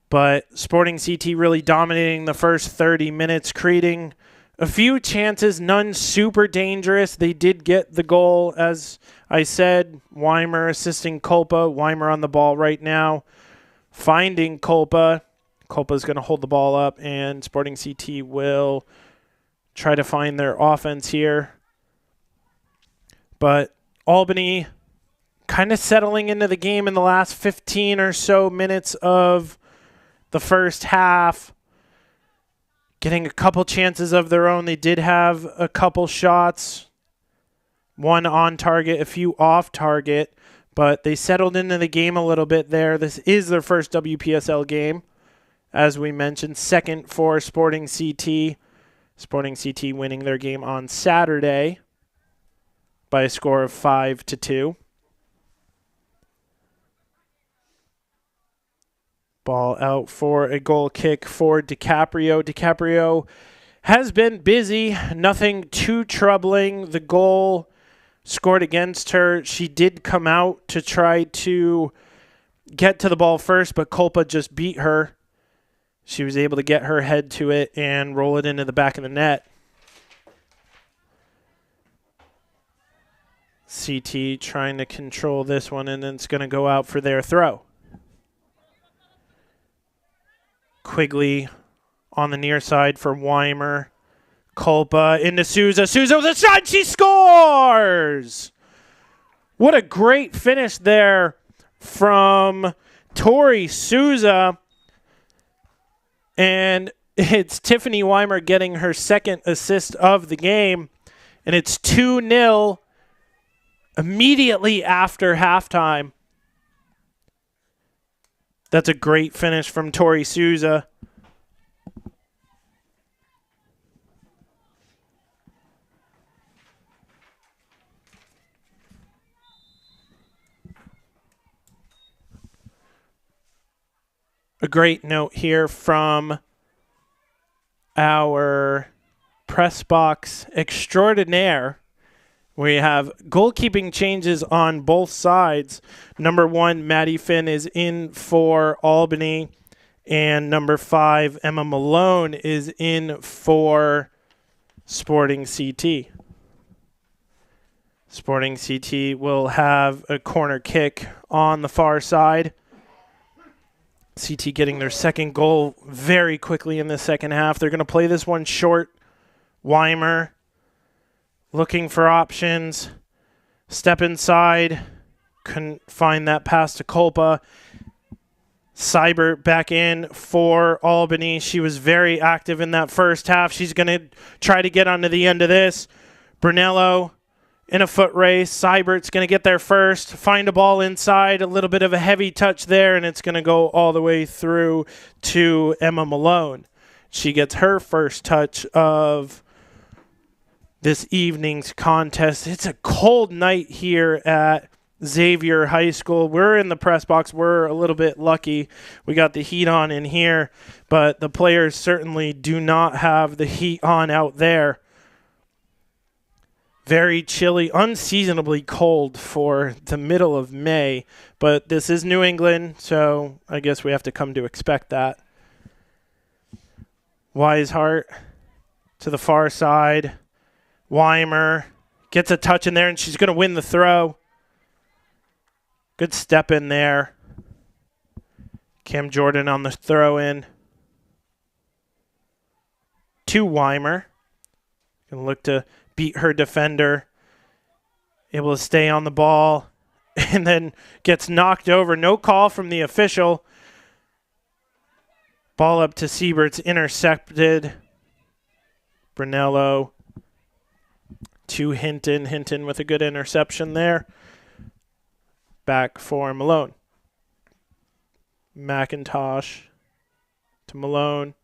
But Sporting CT really dominating the first 30 minutes, creating a few chances, none super dangerous. They did get the goal, as I said. Weimer assisting Copa. Weimer on the ball right now, finding Copa. Copa's going to hold the ball up, and Sporting CT will try to find their offense here. But Albany kind of settling into the game in the last 15 or so minutes of the first half, getting a couple chances of their own. They did have a couple shots, one on target, a few off target, but they settled into the game a little bit there. This is their first WPSL game, as we mentioned, second for Sporting CT. Sporting CT winning their game on Saturday by a score of 5-2. Ball out for a goal kick for DiCaprio. DiCaprio has been busy, nothing too troubling. The goal scored against her. She did come out to try to get to the ball first, but Culpa just beat her. She was able to get her head to it and roll it into the back of the net. CT trying to control this one, and then it's going to go out for their throw. Quigley on the near side for Weimer. Culpa into Souza. Souza with a shot. She scores! What a great finish there from Tori Souza. And it's Tiffany Weimer getting her second assist of the game. And it's 2-0 immediately after halftime. That's a great finish from Tori Souza. A great note here from our press box extraordinaire. We have goalkeeping changes on both sides. Number 1, Maddie Finn is in for Albany. And number 5, Emma Malone is in for Sporting CT. Sporting CT will have a corner kick on the far side. CT getting their second goal very quickly in the second half. They're going to play this one short. Weimer looking for options. Step inside. Couldn't find that pass to Culpa. Seibert back in for Albany. She was very active in that first half. She's going to try to get onto the end of this. Brunello in a foot race. Seibert's going to get there first. Find a ball inside. A little bit of a heavy touch there, and it's going to go all the way through to Emma Malone. She gets her first touch of this evening's contest. It's a cold night here at Xavier High School. We're in the press box. We're a little bit lucky. We got the heat on in here, but the players certainly do not have the heat on out there. Very chilly, unseasonably cold for the middle of May, but this is New England, so I guess we have to come to expect that. Weishart to the far side. Weimer gets a touch in there, and she's going to win the throw. Good step in there. Cam Jordan on the throw in. To Weimer. Going to look to beat her defender. Able to stay on the ball. And then gets knocked over. No call from the official. Ball up to Siebert's intercepted. Brunello to Hinton. Hinton with a good interception there. Back for Malone. McIntosh to Malone.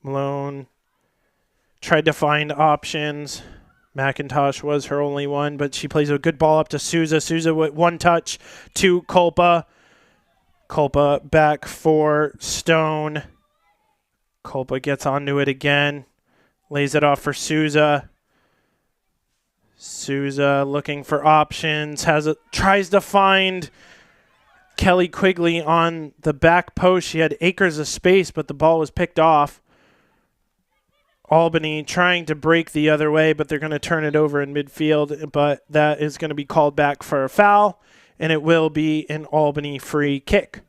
Malone tried to find options. McIntosh was her only one, but she plays a good ball up to Souza. Souza with one touch to Kulpa. Kulpa back for Stone. Kulpa gets onto it again. Lays it off for Souza. Souza looking for options. Tries to find Kelly Quigley on the back post. She had acres of space, but the ball was picked off. Albany trying to break the other way, but they're going to turn it over in midfield. But that is going to be called back for a foul, and it will be an Albany free kick.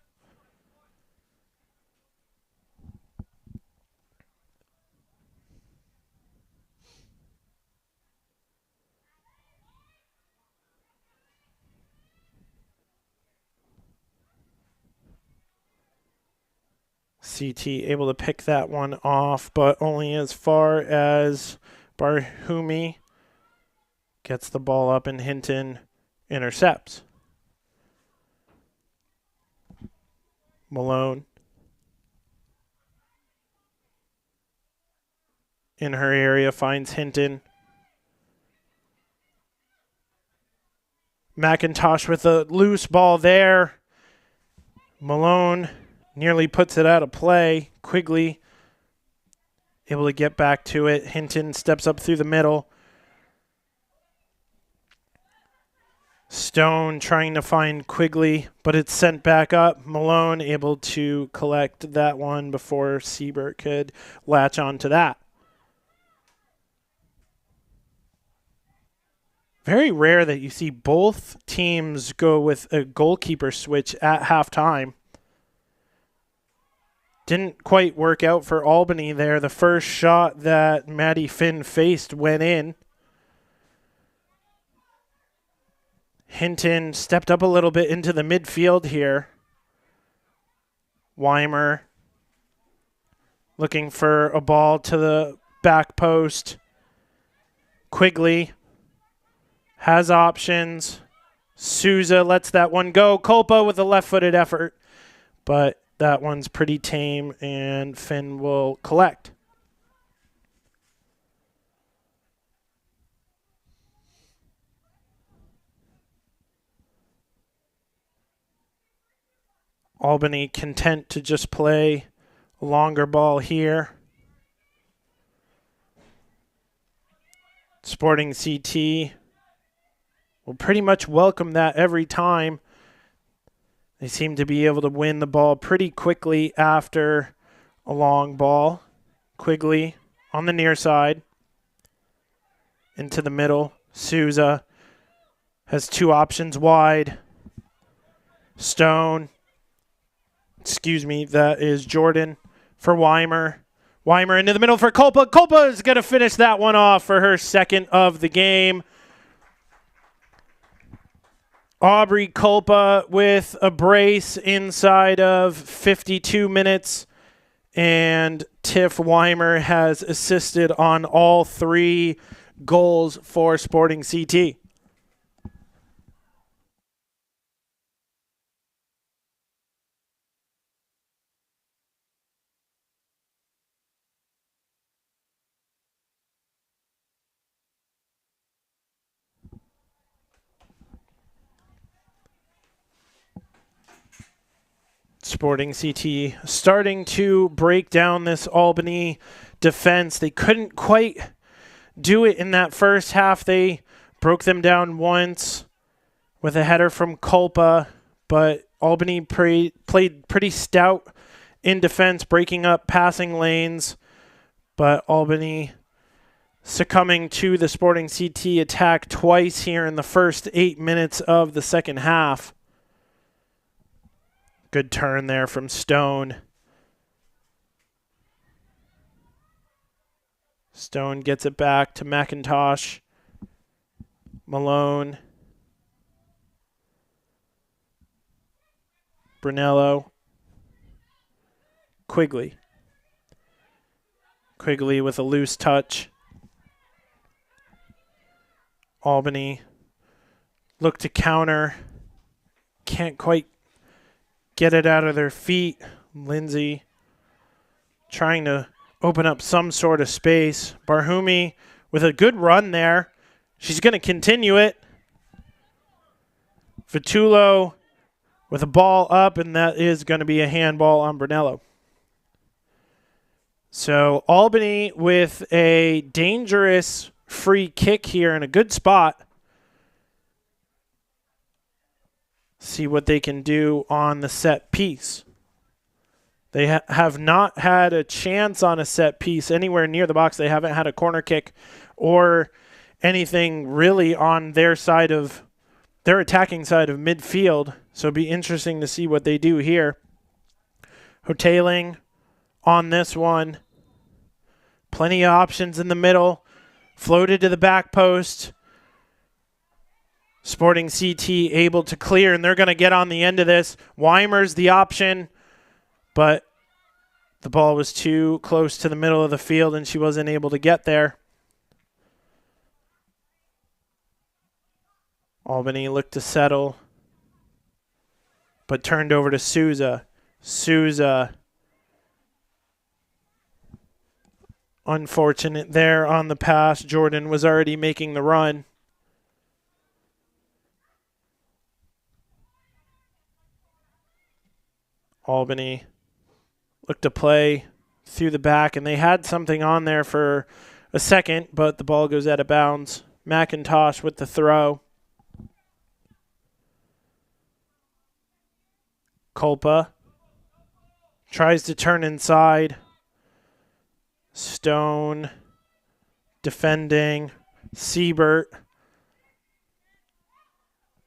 CT able to pick that one off, but only as far as Barhumi gets the ball up and Hinton intercepts. Malone in her area finds Hinton. McIntosh with a loose ball there. Malone nearly puts it out of play. Quigley able to get back to it. Hinton steps up through the middle. Stone trying to find Quigley, but it's sent back up. Malone able to collect that one before Siebert could latch onto that. Very rare that you see both teams go with a goalkeeper switch at halftime. Didn't quite work out for Albany there. The first shot that Maddie Finn faced went in. Hinton stepped up a little bit into the midfield here. Weimer looking for a ball to the back post. Quigley has options. Souza lets that one go. Kulpa with a left-footed effort, but that one's pretty tame, and Finn will collect. Albany content to just play a longer ball here. Sporting CT will pretty much welcome that every time. They seem to be able to win the ball pretty quickly after a long ball. Quigley on the near side. Into the middle. Souza has two options wide. Stone. That is Jordan for Weimer. Weimer into the middle for Kulpa. Kulpa is going to finish that one off for her second of the game. Aubrey Kulpa with a brace inside of 52 minutes. And Tiff Weimer has assisted on all three goals for Sporting CT. Sporting CT starting to break down this Albany defense. They couldn't quite do it in that first half. They broke them down once with a header from Kulpa, but Albany played pretty stout in defense, breaking up passing lanes, but Albany succumbing to the Sporting CT attack twice here in the first 8 minutes of the second half. Good turn there from Stone. Stone gets it back to McIntosh. Malone. Brunello. Quigley. Quigley with a loose touch. Albany look to counter. Can't quite get it out of their feet. Lindsay trying to open up some sort of space. Barhumi with a good run there. She's going to continue it. Vitullo with a ball up, and that is going to be a handball on Brunello. So Albany with a dangerous free kick here in a good spot. See what they can do on the set piece. They have not had a chance on a set piece anywhere near the box. They haven't had a corner kick or anything really on their side of their attacking side of midfield. So it'd be interesting to see what they do here. Hoteling on this one. Plenty of options in the middle. Floated to the back post. Sporting CT able to clear, and they're going to get on the end of this. Weimer's the option, but the ball was too close to the middle of the field, and she wasn't able to get there. Albany looked to settle, but turned over to Souza. Souza, unfortunate there on the pass. Jordan was already making the run. Albany looked to play through the back, and they had something on there for a second, but the ball goes out of bounds. McIntosh with the throw. Culpa tries to turn inside. Stone defending. Siebert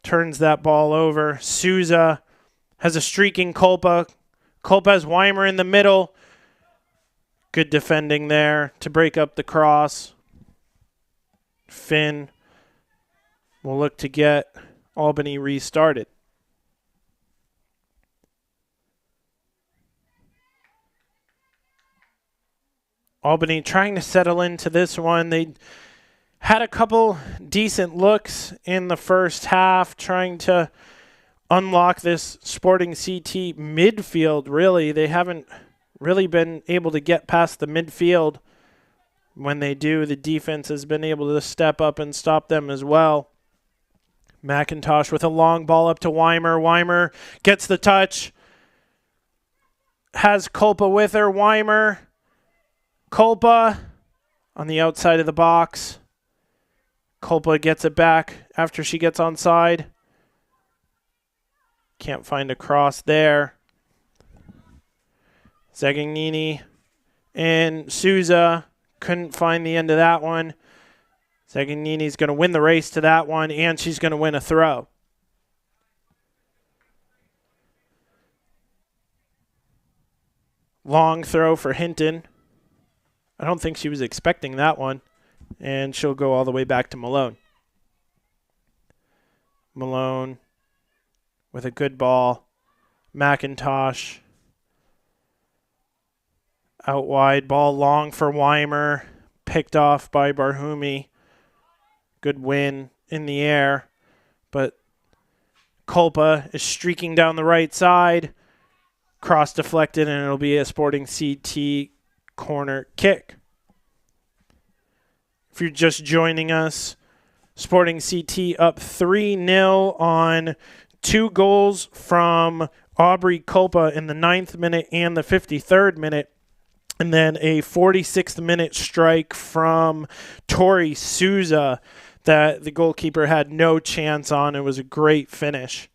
turns that ball over. Souza has a streaking Culpa. Culpa has Weimer in the middle. Good defending there to break up the cross. Finn will look to get Albany restarted. Albany trying to settle into this one. They had a couple decent looks in the first half, trying to unlock this Sporting CT midfield, really. They haven't really been able to get past the midfield. When they do, the defense has been able to step up and stop them as well. McIntosh with a long ball up to Weimer. Weimer gets the touch. Has Culpa with her. Weimer. Culpa on the outside of the box. Culpa gets it back after she gets onside. Can't find a cross there. Zaganini and Souza couldn't find the end of that one. Zaganini's going to win the race to that one, and she's going to win a throw. Long throw for Hinton. I don't think she was expecting that one, and she'll go all the way back to Malone. Malone with a good ball. McIntosh out wide. Ball long for Weimer. Picked off by Barhumi. Good win in the air. But Culpa is streaking down the right side. Cross deflected, and it'll be a Sporting CT corner kick. If you're just joining us, Sporting CT up 3-0 on 2 goals from Aubrey Culpa in the 9th minute and the 53rd minute. And then a 46th minute strike from Tori Souza that the goalkeeper had no chance on. It was a great finish.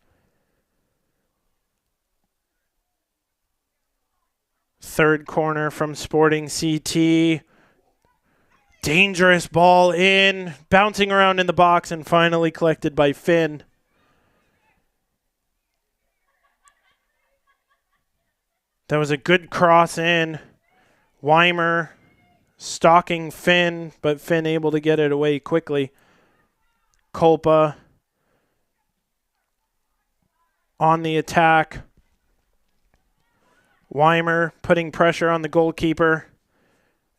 Third corner from Sporting CT. Dangerous ball in, bouncing around in the box, and finally collected by Finn. That was a good cross in. Weimer stalking Finn, but Finn able to get it away quickly. Culpa on the attack. Weimer putting pressure on the goalkeeper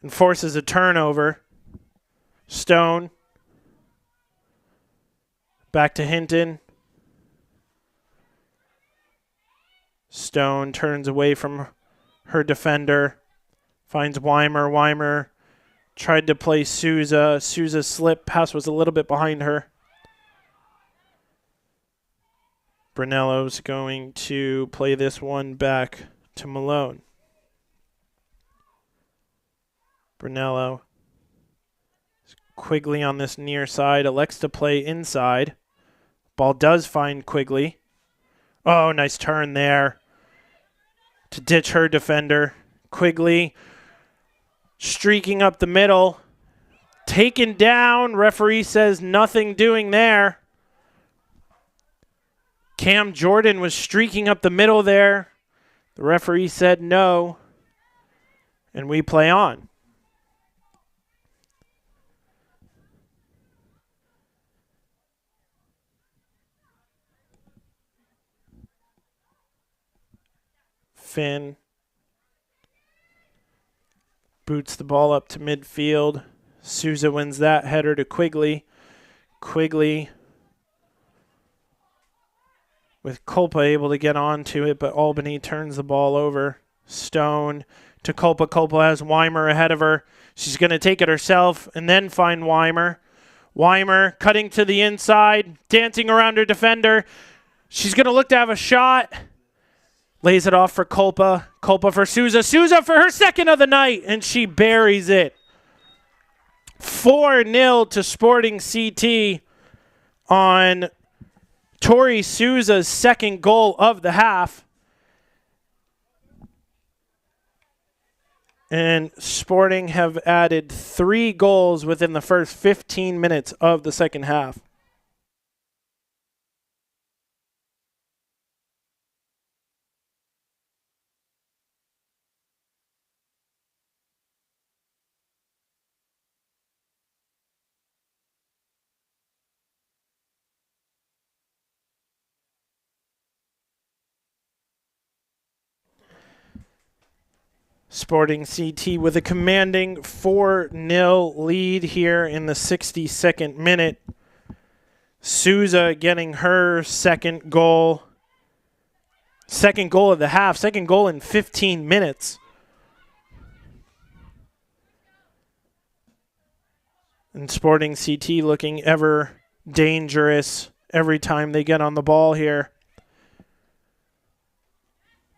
and forces a turnover. Stone. Back to Hinton. Stone turns away from her defender. Finds Weimer. Weimer tried to play Souza. Souza's slip pass was a little bit behind her. Brunello's going to play this one back to Malone. Brunello. Quigley on this near side. Elects to play inside. Ball does find Quigley. Oh, nice turn there to ditch her defender. Quigley streaking up the middle. Taken down. Referee says nothing doing there. Cam Jordan was streaking up the middle there. The referee said no. And we play on. Finn boots the ball up to midfield. Souza wins that header to Quigley. Quigley with Culpa able to get onto it, but Albany turns the ball over. Stone to Culpa. Culpa has Weimer ahead of her. She's going to take it herself and then find Weimer. Weimer cutting to the inside, dancing around her defender. She's going to look to have a shot. Lays it off for Culpa. Culpa for Souza. Souza for her second of the night, and she buries it. 4-0 to Sporting CT on Tori Souza's second goal of the half. And Sporting have added 3 goals within the first 15 minutes of the second half. Sporting CT with a commanding 4-0 lead here in the 62nd minute. Souza getting her second goal. Second goal of the half. Second goal in 15 minutes. And Sporting CT looking ever dangerous every time they get on the ball here.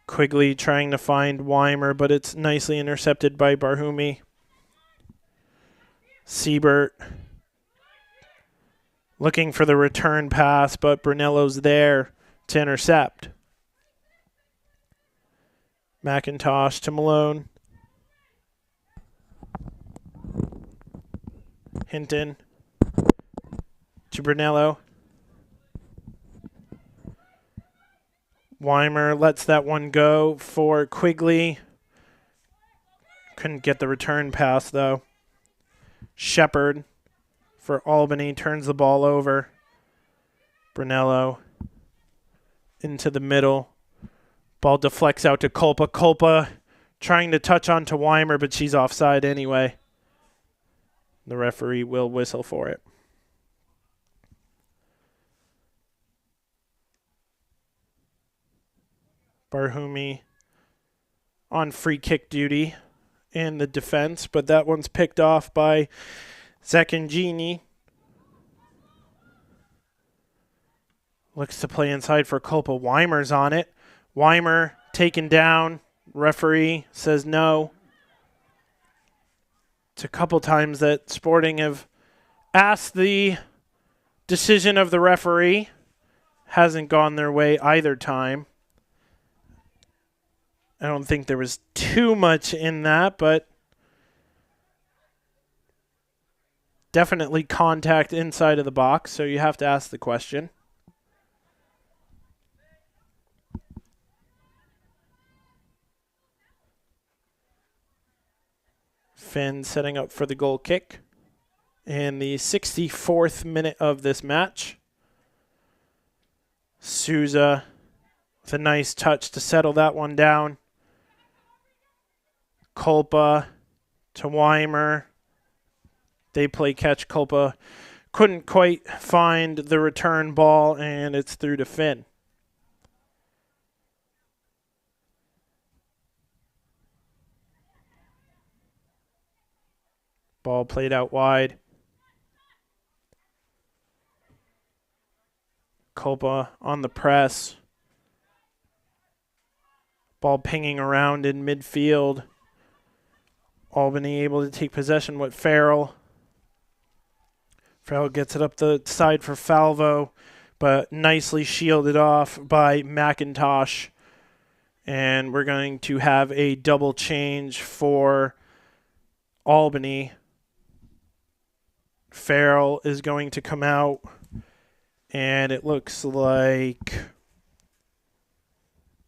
Quigley trying to find Weimer, but it's nicely intercepted by Barhumi. Siebert looking for the return pass, but Brunello's there to intercept. McIntosh to Malone. Hinton to Brunello. Weimer lets that one go for Quigley. Couldn't get the return pass, though. Shepard for Albany turns the ball over. Brunello into the middle. Ball deflects out to Culpa. Culpa trying to touch onto Weimer, but she's offside anyway. The referee will whistle for it. Barhumi on free kick duty in the defense, but that one's picked off by Zakangini. Looks to play inside for Culpa. Weimer's on it. Weimer taken down. Referee says no. It's a couple times that Sporting have asked the decision of the referee. Hasn't gone their way either time. I don't think there was too much in that, but definitely contact inside of the box, so you have to ask the question. Finn setting up for the goal kick in the 64th minute of this match. Souza with a nice touch to settle that one down. Culpa to Weimer. They play catch. Culpa couldn't quite find the return ball, and it's through to Finn. Ball played out wide. Culpa on the press. Ball pinging around in midfield. Albany able to take possession with Farrell. Farrell gets it up the side for Falvo, but nicely shielded off by McIntosh. And we're going to have a double change for Albany. Farrell is going to come out, and it looks like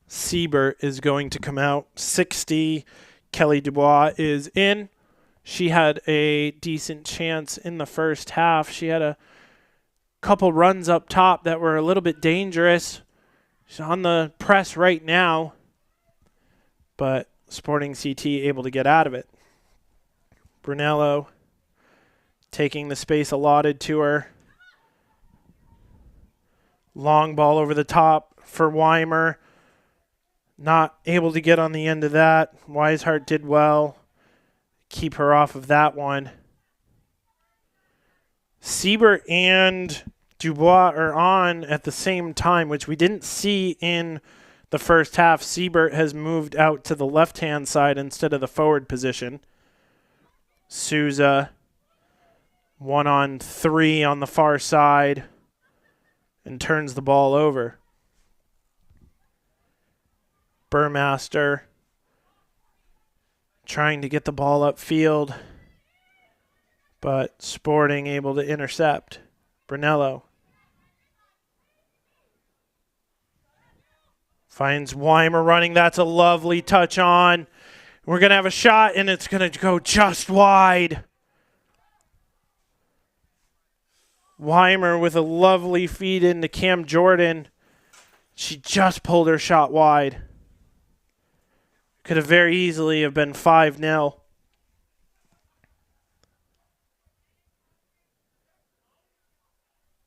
Siebert is going to come out. 60, Kelly Dubois is in. She had a decent chance in the first half. She had a couple runs up top that were a little bit dangerous. She's on the press right now, but Sporting CT able to get out of it. Brunello taking the space allotted to her. Long ball over the top for Weimer. Not able to get on the end of that. Weishart did well. Keep her off of that one. Siebert and Dubois are on at the same time, which we didn't see in the first half. Siebert has moved out to the left-hand side instead of the forward position. Souza, 1-on-3 on the far side, and turns the ball over. Burmaster trying to get the ball upfield, but Sporting able to intercept. Brunello finds Weimer running. That's a lovely touch on. We're going to have a shot, and it's going to go just wide. Weimer with a lovely feed into Cam Jordan. She just pulled her shot wide. Could have very easily have been 5-0.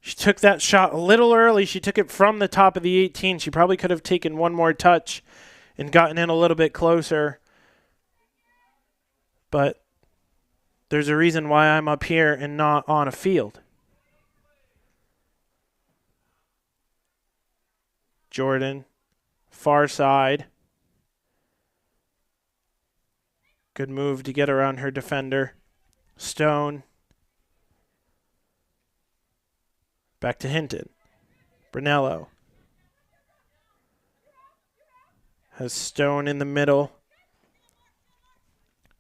She took that shot a little early. She took it from the top of the 18. She probably could have taken one more touch and gotten in a little bit closer. But there's a reason why I'm up here and not on a field. Jordan, far side. Good move to get around her defender. Stone. Back to Hinton. Brunello. Has Stone in the middle.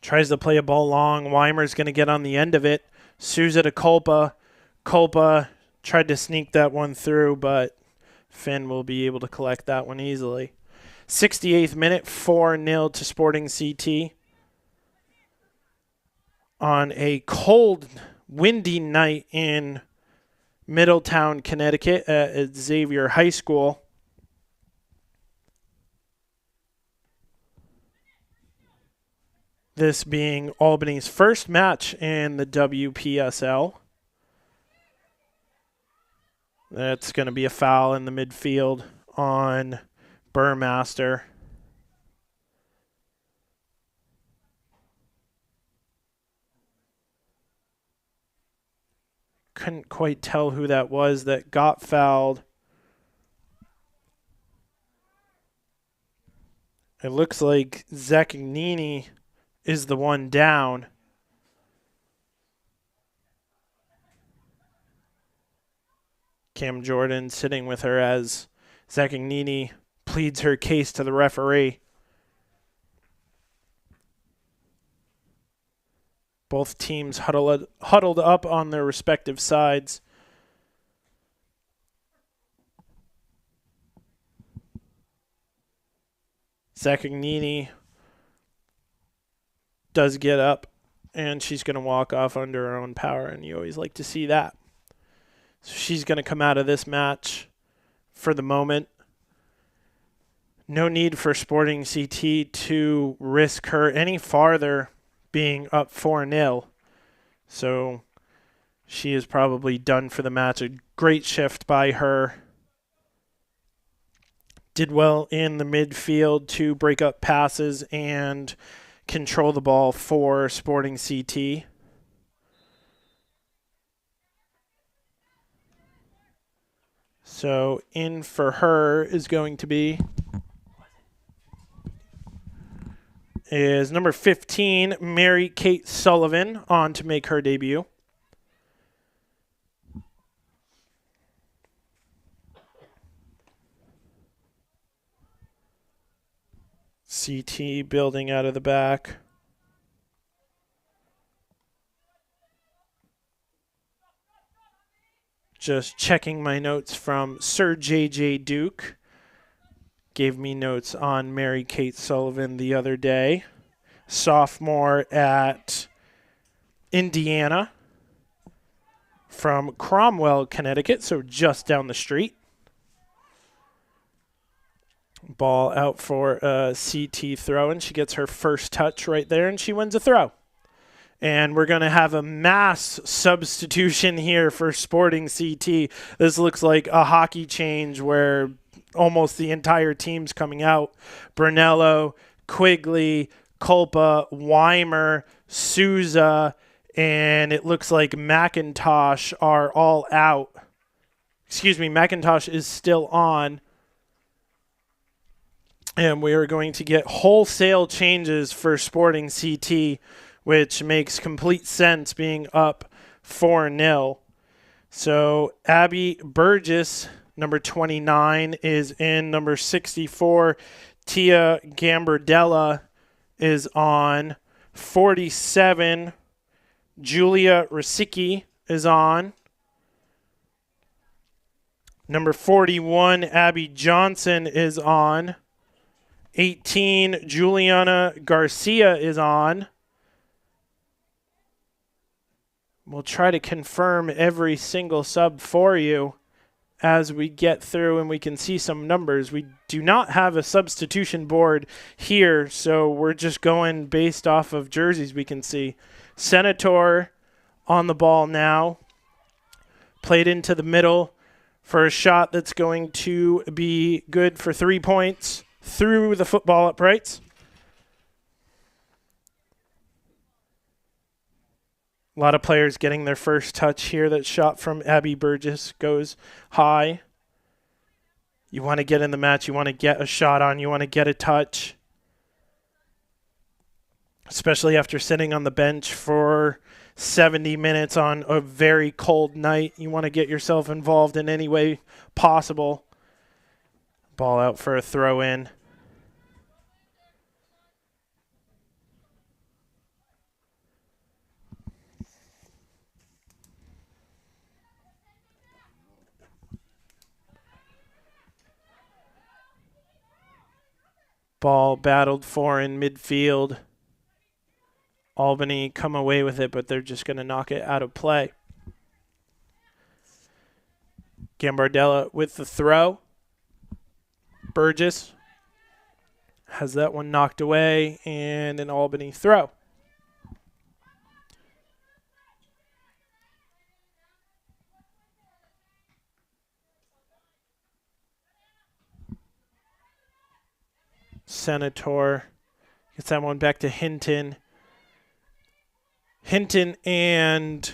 Tries to play a ball long. Weimer's going to get on the end of it. Souza to Culpa. Culpa tried to sneak that one through, but Finn will be able to collect that one easily. 68th minute, 4-0 to Sporting CT. On a cold, windy night in Middletown, Connecticut at Xavier High School. This being Albany's first match in the WPSL. That's going to be a foul in the midfield on Burmaster. Couldn't quite tell who that was that got fouled. It looks like Zaccagnini is the one down. Cam Jordan sitting with her as Zaccagnini pleads her case to the referee. Both teams huddled up on their respective sides. Zaccagnini does get up, and she's going to walk off under her own power, and you always like to see that. So she's going to come out of this match for the moment. No need for Sporting CT to risk her any farther being up 4-0. So she is probably done for the match. A great shift by her. Did well in the midfield to break up passes and control the ball for Sporting CT. So in for her is going to be number 15, Mary Kate Sullivan, on to make her debut. CT building out of the back. Just checking my notes from Sir J.J. Duke. Gave me notes on Mary Kate Sullivan the other day. Sophomore at Indiana from Cromwell, Connecticut, so just down the street. Ball out for a CT throw, and she gets her first touch right there, and she wins a throw. And we're going to have a mass substitution here for Sporting CT. This looks like a hockey change where almost the entire team's coming out. Brunello, Quigley, Culpa, Weimer, Souza, and it looks like McIntosh are all out. Excuse me, McIntosh is still on. And we are going to get wholesale changes for Sporting CT, which makes complete sense being up 4-0. So Abby Burgess, number 29, is in. Number 64, Tia Gambardella is on. 47, Julia Rosicki is on. Number 41, Abby Johnson is on. 18, Juliana Garcia is on. We'll try to confirm every single sub for you as we get through and we can see some numbers. We do not have a substitution board here, so we're just going based off of jerseys we can see. Senator on the ball now. Played into the middle for a shot that's going to be good for 3 points through the football uprights. A lot of players getting their first touch here. That shot from Abby Burgess goes high. You want to get in the match. You want to get a shot on. You want to get a touch. Especially after sitting on the bench for 70 minutes on a very cold night. You want to get yourself involved in any way possible. Ball out for a throw in. Ball battled for in midfield. Albany come away with it, but they're just going to knock it out of play. Gambardella with the throw. Burgess has that one knocked away, and an Albany throw. Senator gets that one back to Hinton. Hinton and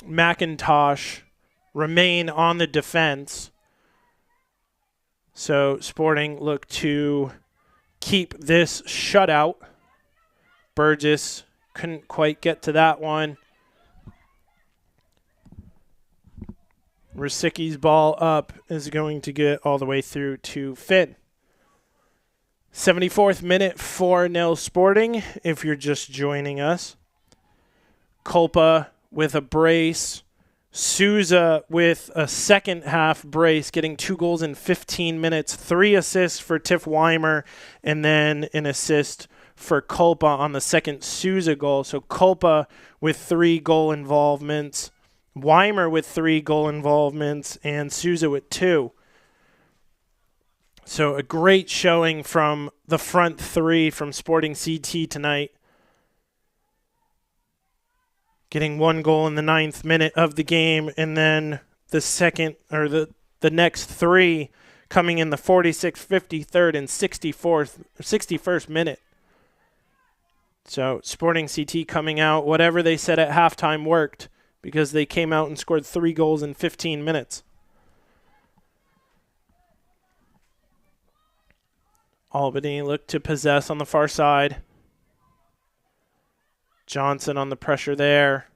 McIntosh remain on the defense. So Sporting look to keep this shutout. Burgess couldn't quite get to that one. Rosicki's ball up is going to get all the way through to Finn. 74th minute, 4-0 Sporting, if you're just joining us. Culpa with a brace. Souza with a second half brace, getting 2 goals in 15 minutes, 3 assists for Tiff Weimer, and then an assist for Culpa on the second Souza goal. So Culpa with 3 goal involvements, Weimer with 3 goal involvements, and Souza with 2. So a great showing from the front 3 from Sporting CT tonight. Getting 1 goal in the 9th minute of the game, and then the second or the next 3 coming in the 46th, 53rd, and 61st minute. So Sporting CT coming out, whatever they said at halftime worked, because they came out and scored 3 goals in 15 minutes. Albany look to possess on the far side. Johnson on the pressure there.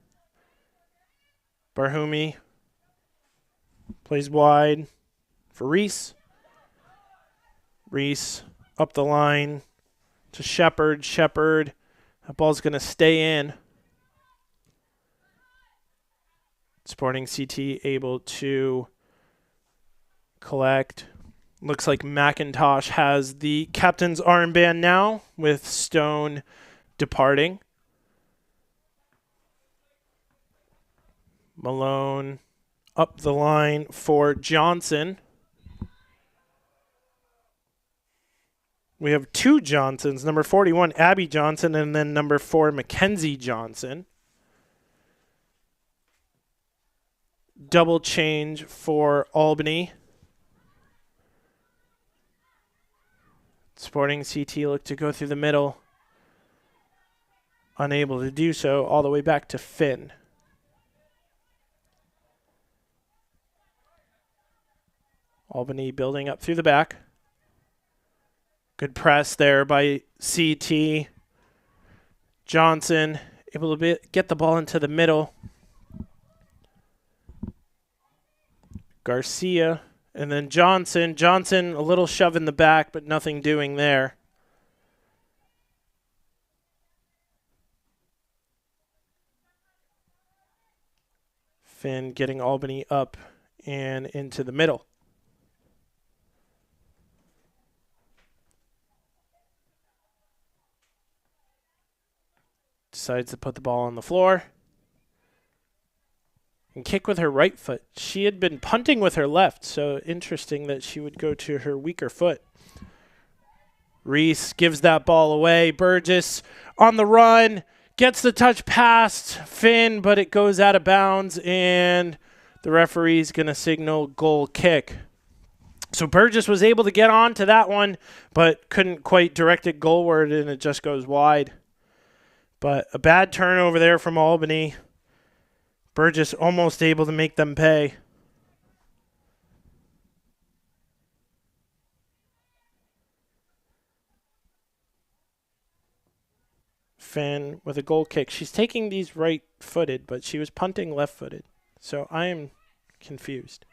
Barhumi plays wide for Reese. Reese up the line to Shepard. Shepard, that ball's going to stay in. Sporting CT able to collect. Looks like McIntosh has the captain's armband now with Stone departing. Malone up the line for Johnson. We have two Johnsons, number 41, Abby Johnson, and then number 4, Mackenzie Johnson. Double change for Albany. Sporting CT look to go through the middle. Unable to do so, all the way back to Finn. Albany building up through the back. Good press there by CT. Johnson able to get the ball into the middle. Garcia and then Johnson. Johnson a little shove in the back, but nothing doing there. Finn getting Albany up and into the middle. Decides to put the ball on the floor and kick with her right foot. She had been punting with her left, so interesting that she would go to her weaker foot. Reese gives that ball away. Burgess on the run, gets the touch past Finn, but it goes out of bounds, and the referee's going to signal goal kick. So Burgess was able to get on to that one, but couldn't quite direct it goalward, and it just goes wide. But a bad turnover there from Albany. Burgess almost able to make them pay. Finn with a goal kick. She's taking these right-footed, but she was punting left-footed. So I am confused.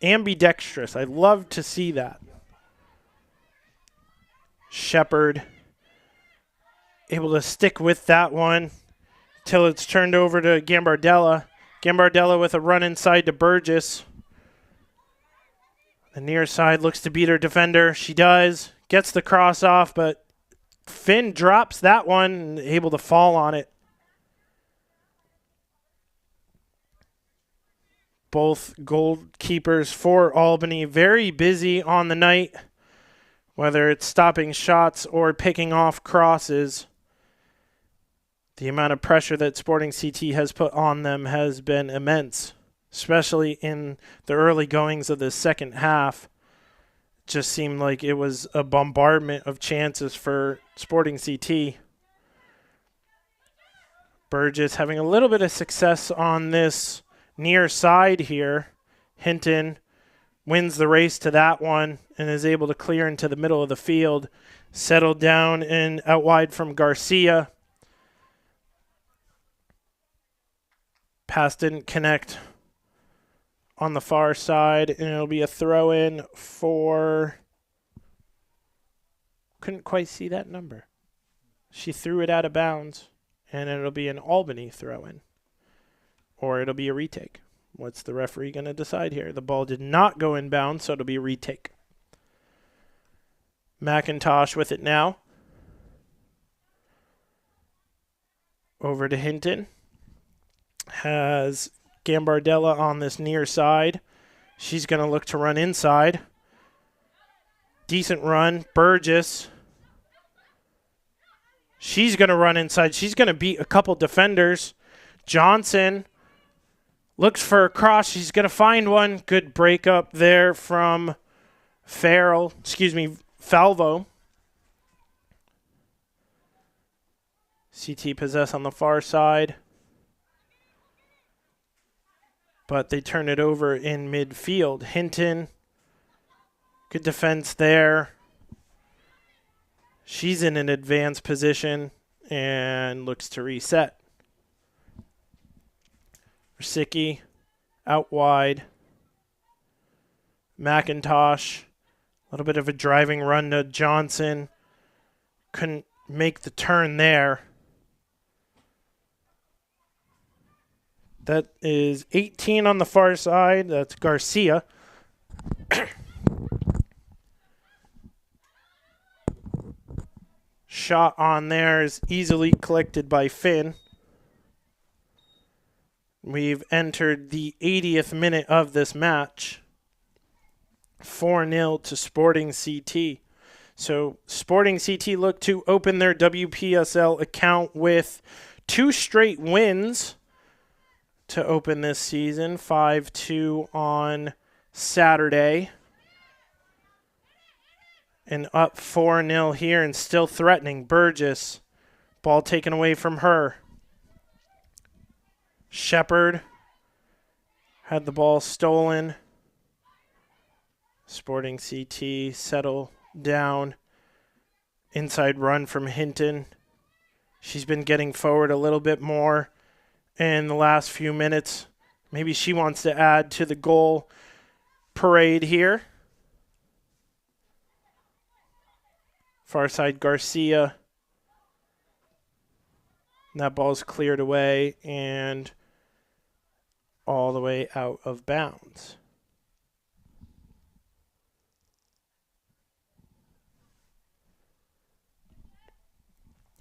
Ambidextrous. I love to see that. Shepard able to stick with that one till it's turned over to Gambardella. Gambardella with a run inside to Burgess. The near side looks to beat her defender. She does. Gets the cross off, but Finn drops that one and able to fall on it. Both goalkeepers for Albany very busy on the night, whether it's stopping shots or picking off crosses. The amount of pressure that Sporting CT has put on them has been immense, especially in the early goings of the second half. It just seemed like it was a bombardment of chances for Sporting CT. Burgess having a little bit of success on this near side here. Hinton wins the race to that one and is able to clear into the middle of the field. Settled down and out wide from Garcia. Pass didn't connect on the far side, and it'll be a throw-in for... Couldn't quite see that number. She threw it out of bounds, and it'll be an Albany throw-in. Or it'll be a retake. What's the referee going to decide here? The ball did not go inbound, so it'll be a retake. McIntosh with it now. Over to Hinton. Has Gambardella on this near side. She's going to look to run inside. Decent run. Burgess. She's going to run inside. She's going to beat a couple defenders. Johnson looks for a cross. She's going to find one. Good break up there from Falvo. CT possess on the far side. But they turn it over in midfield. Hinton, good defense there. She's in an advanced position and looks to reset. Rosicki out wide. McIntosh, a little bit of a driving run to Johnson. Couldn't make the turn there. That is 18 on the far side. That's Garcia. Shot on there is easily collected by Finn. We've entered the 80th minute of this match. 4-0 to Sporting CT. So Sporting CT look to open their WPSL account with 2 straight wins to open this season. 5-2 on Saturday. And up 4-0 here and still threatening. Burgess. Ball taken away from her. Shepard had the ball stolen. Sporting CT settle down. Inside run from Hinton. She's been getting forward a little bit more in the last few minutes. Maybe she wants to add to the goal parade here. Far side Garcia. And that ball's cleared away and all the way out of bounds.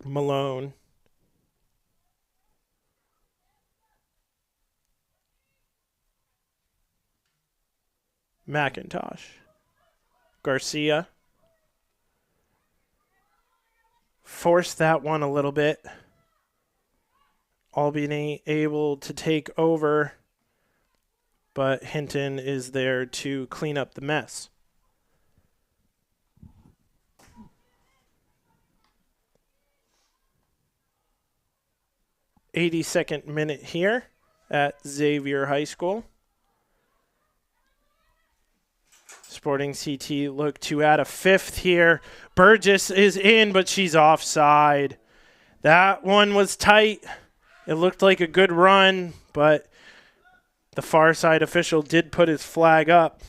Malone. McIntosh. Garcia. Forced that one a little bit. Albany able to take over, but Hinton is there to clean up the mess. '82nd minute here at Xavier High School. Sporting CT look to add a 5th here. Burgess is in, but she's offside. That one was tight. It looked like a good run, but the far side official did put his flag up.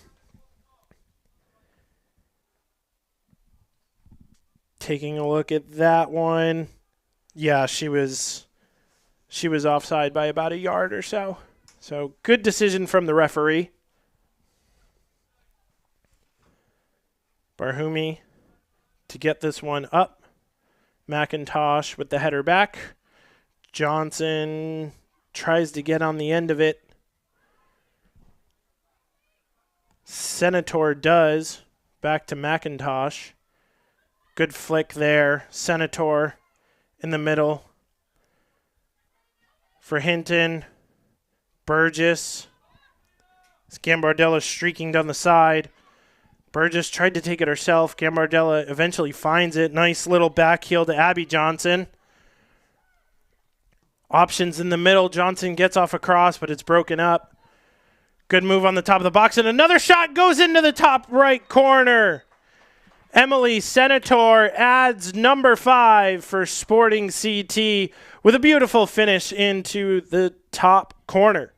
Taking a look at that one. Yeah, she was offside by about a yard or so. So good decision from the referee. Barhumi to get this one up. McIntosh with the header back. Johnson tries to get on the end of it. Senator does. Back to McIntosh. Good flick there. Senator in the middle. For Hinton. Burgess. Gambardella streaking down the side. Burgess tried to take it herself. Gambardella eventually finds it. Nice little back heel to Abby Johnson. Options in the middle. Johnson gets off a cross, but it's broken up. Good move on the top of the box, and another shot goes into the top right corner. Emily Senator adds number 5 for Sporting CT with a beautiful finish into the top corner.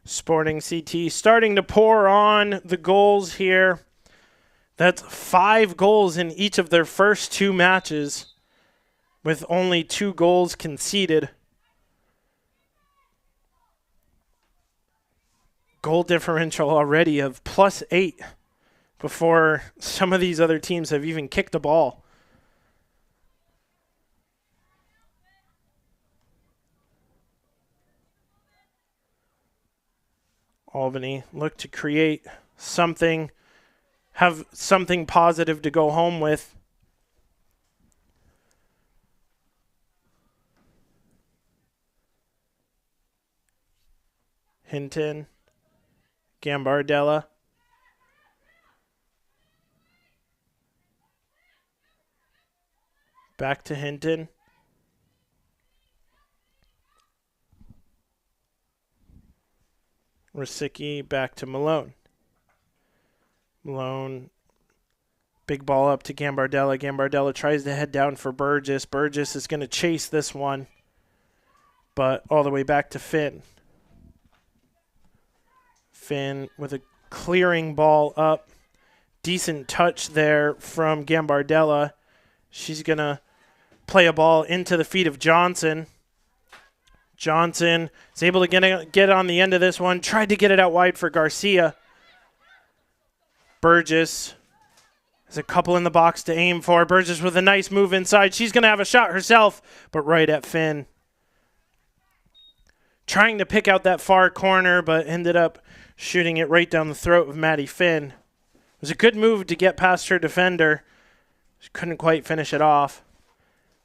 Sporting CT starting to pour on the goals here. That's 5 goals in each of their first 2 matches, with only 2 goals conceded. Goal differential already of +8 before some of these other teams have even kicked a ball. Albany look to create something, have something positive to go home with. Hinton, Gambardella. Back to Hinton. Rosicki back to Malone. Malone, big ball up to Gambardella. Gambardella tries to head down for Burgess. Burgess is going to chase this one, but all the way back to Finn. Finn with a clearing ball up. Decent touch there from Gambardella. She's going to play a ball into the feet of Johnson. Johnson is able to get on the end of this one. Tried to get it out wide for Garcia. Burgess has a couple in the box to aim for. Burgess with a nice move inside. She's going to have a shot herself, but right at Finn. Trying to pick out that far corner, but ended up shooting it right down the throat of Maddie Finn. It was a good move to get past her defender. She couldn't quite finish it off.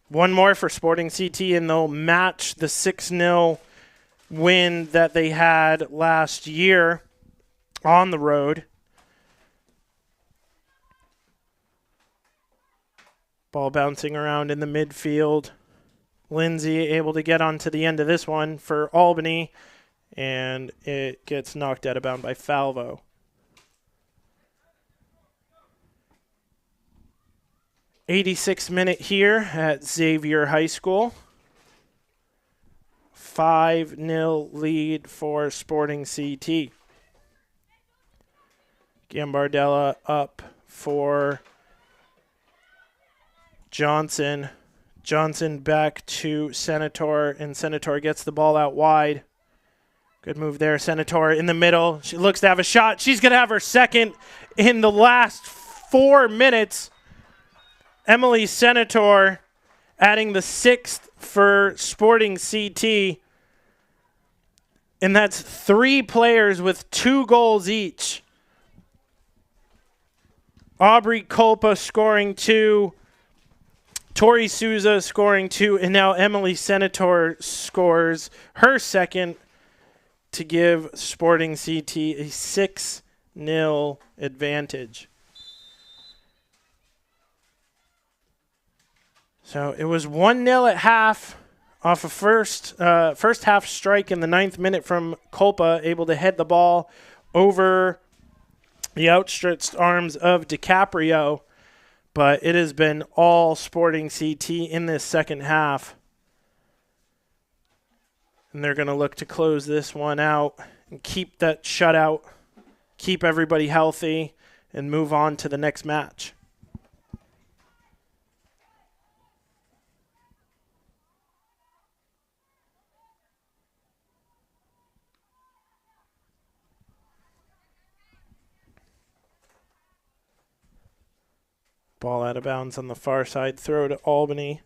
One more for Sporting CT, and they'll match the 6-0 win that they had last year on the road. Ball bouncing around in the midfield. Lindsay able to get onto the end of this one for Albany, and it gets knocked out of bounds by Falvo. 86th minute here at Xavier High School. 5-0 lead for Sporting CT. Gambardella up for Johnson. Johnson back to Senator, and Senator gets the ball out wide. Good move there. Senator in the middle. She looks to have a shot. She's going to have her second in the last 4 minutes. Emily Senator adding the 6th for Sporting CT. And that's 3 players with 2 goals each. Aubrey Culpa scoring 2. Tori Souza scoring 2. And now Emily Senator scores her second to give Sporting CT a 6-0 advantage. So it was 1-0 at half off a first half strike in the 9th minute from Culpa, able to head the ball over the outstretched arms of DiCaprio. But it has been all Sporting CT in this second half. And they're going to look to close this one out and keep that shutout, keep everybody healthy, and move on to the next match. Ball out of bounds on the far side. Throw to Albany.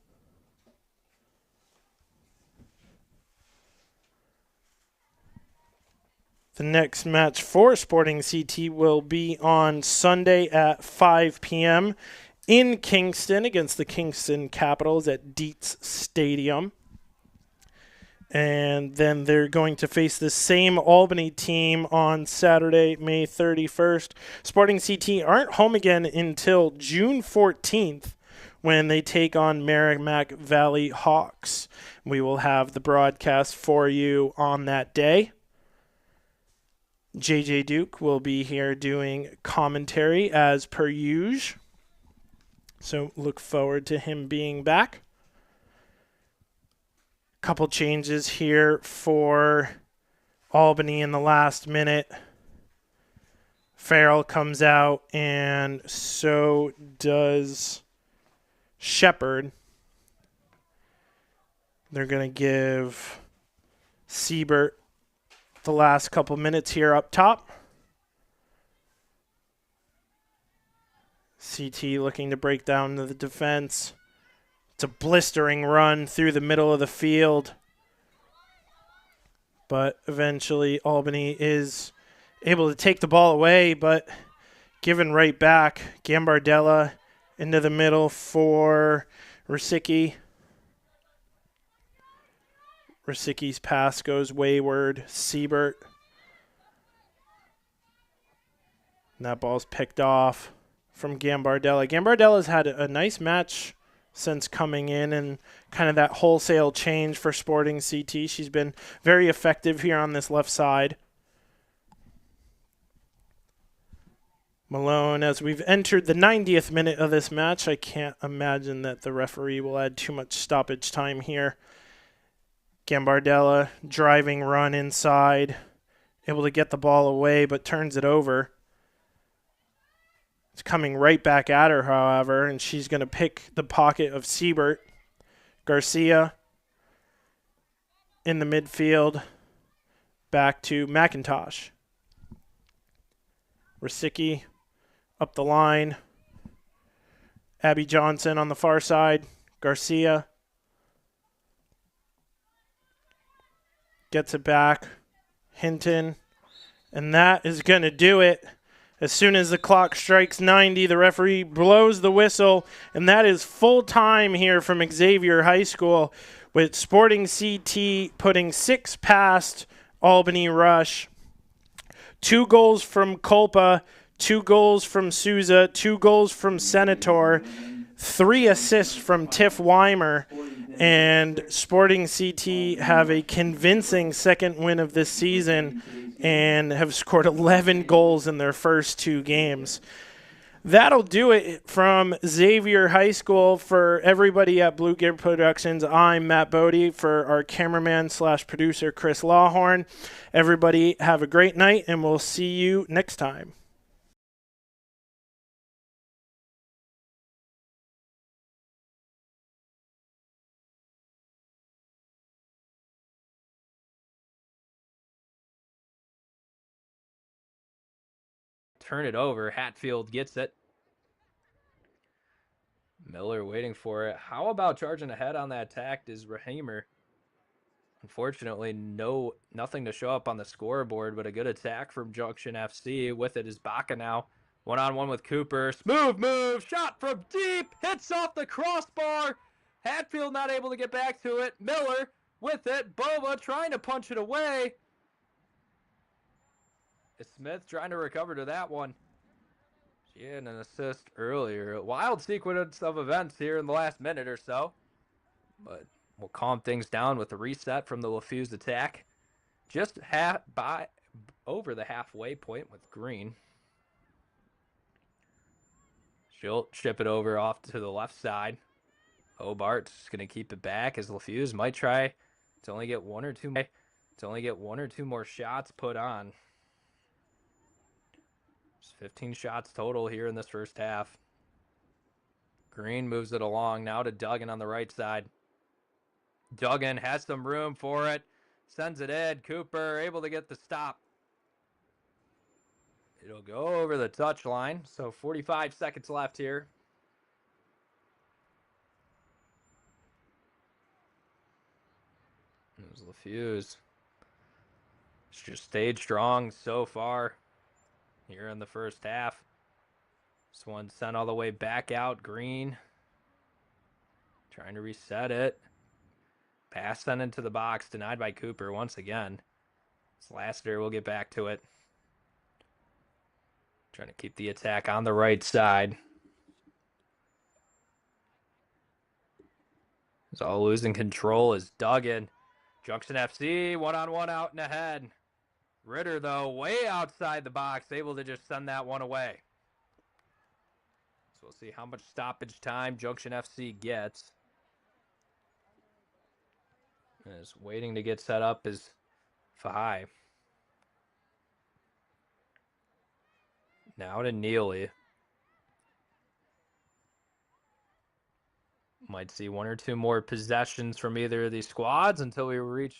The next match for Sporting CT will be on Sunday at 5 p.m. in Kingston against the Kingston Capitals at Dietz Stadium. And then they're going to face the same Albany team on Saturday, May 31st. Sporting CT aren't home again until June 14th when they take on Merrimack Valley Hawks. We will have the broadcast for you on that day. JJ Duke will be here doing commentary as per usual. So look forward to him being back. Couple changes here for Albany in the last minute. Farrell comes out, and so does Shepard. They're going to give Siebert the last couple minutes here up top. CT looking to break down the defense. It's a blistering run through the middle of the field. But eventually Albany is able to take the ball away, but given right back. Gambardella into the middle for Rosicki. Rosicki's pass goes wayward. Siebert. And that ball's picked off from Gambardella. Gambardella's had a nice match since coming in, and kind of that wholesale change for Sporting CT. She's been very effective here on this left side. Malone, as we've entered the 90th minute of this match, I can't imagine that the referee will add too much stoppage time here. Gambardella driving run inside, able to get the ball away but turns it over. It's coming right back at her, however, and she's going to pick the pocket of Siebert. Garcia in the midfield, back to McIntosh. Rosicki up the line. Abby Johnson on the far side. Garcia gets it back. Hinton. And that is going to do it. As soon as the clock strikes 90, the referee blows the whistle, and that is full time here from Xavier High School, with Sporting CT putting 6 past Albany Rush. 2 goals from Culpa, 2 goals from Souza, 2 goals from Senator, 3 assists from Tiff Weimer, and Sporting CT have a convincing second win of this season and have scored 11 goals in their first 2 games. That'll do it from Xavier High School. For everybody at Blue Gear Productions, I'm Matt Bodie. For our cameraman/producer, Chris Lawhorn, everybody have a great night, and we'll see you next time. Turn it over. Hatfield gets it. Miller waiting for it. How about charging ahead on that attack is Rahimer. Unfortunately, nothing to show up on the scoreboard, but a good attack from Junction FC. With it is Baca now. One-on-one with Cooper. Smooth move. Shot from deep. Hits off the crossbar. Hatfield not able to get back to it. Miller with it. Bova trying to punch it away. Smith trying to recover to that one. She had an assist earlier. A wild sequence of events here in the last minute or so. But we'll calm things down with the reset from the LaFuse attack. Just over the halfway point with Green. She'll chip it over off to the left side. Hobart's going to keep it back as LaFuse might try to only get one or two more shots put on. 15 shots total here in this first half. Green moves it along now to Duggan on the right side. Duggan has some room for it. Sends it in. Cooper able to get the stop. It'll go over the touchline. So 45 seconds left here. There's LaFuse. It's just stayed strong so far here in the first half. This one sent all the way back out. Green trying to reset it. Pass sent into the box. Denied by Cooper once again. It's Lassiter. We'll get back to it. Trying to keep the attack on the right side. It's all losing control is Duggan. Junction FC, one-on-one out and ahead. Ritter, though, way outside the box, able to just send that one away. So we'll see how much stoppage time Junction FC gets. Is waiting to get set up is Fahai. Now to Neely. Might see 1 or 2 more possessions from either of these squads until we reach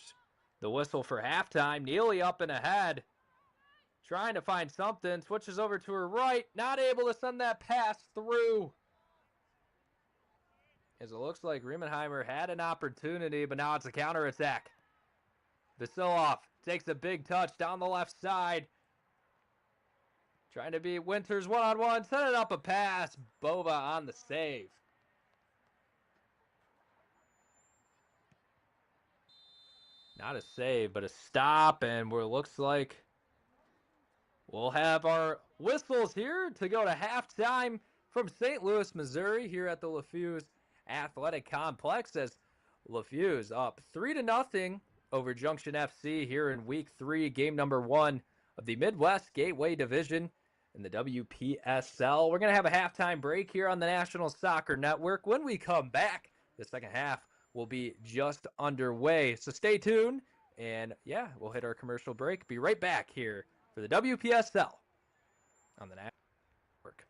the whistle for halftime. Neely up and ahead. Trying to find something. Switches over to her right. Not able to send that pass through. As it looks like Riemenheimer had an opportunity, but now it's a counterattack. Vasiloff takes a big touch down the left side. Trying to beat Winters one-on-one. Setting up a pass. Bova on the save. Not a save, but a stop, and where it looks like we'll have our whistles here to go to halftime from St. Louis, Missouri, here at the LaFuse Athletic Complex as LaFuse up 3-0 over Junction FC here in Week 3, game number 1 of the Midwest Gateway Division in the WPSL. We're going to have a halftime break here on the National Soccer Network. When we come back, the second half will be just underway. So stay tuned, and yeah, we'll hit our commercial break. Be right back here for the WPSL on the National Network.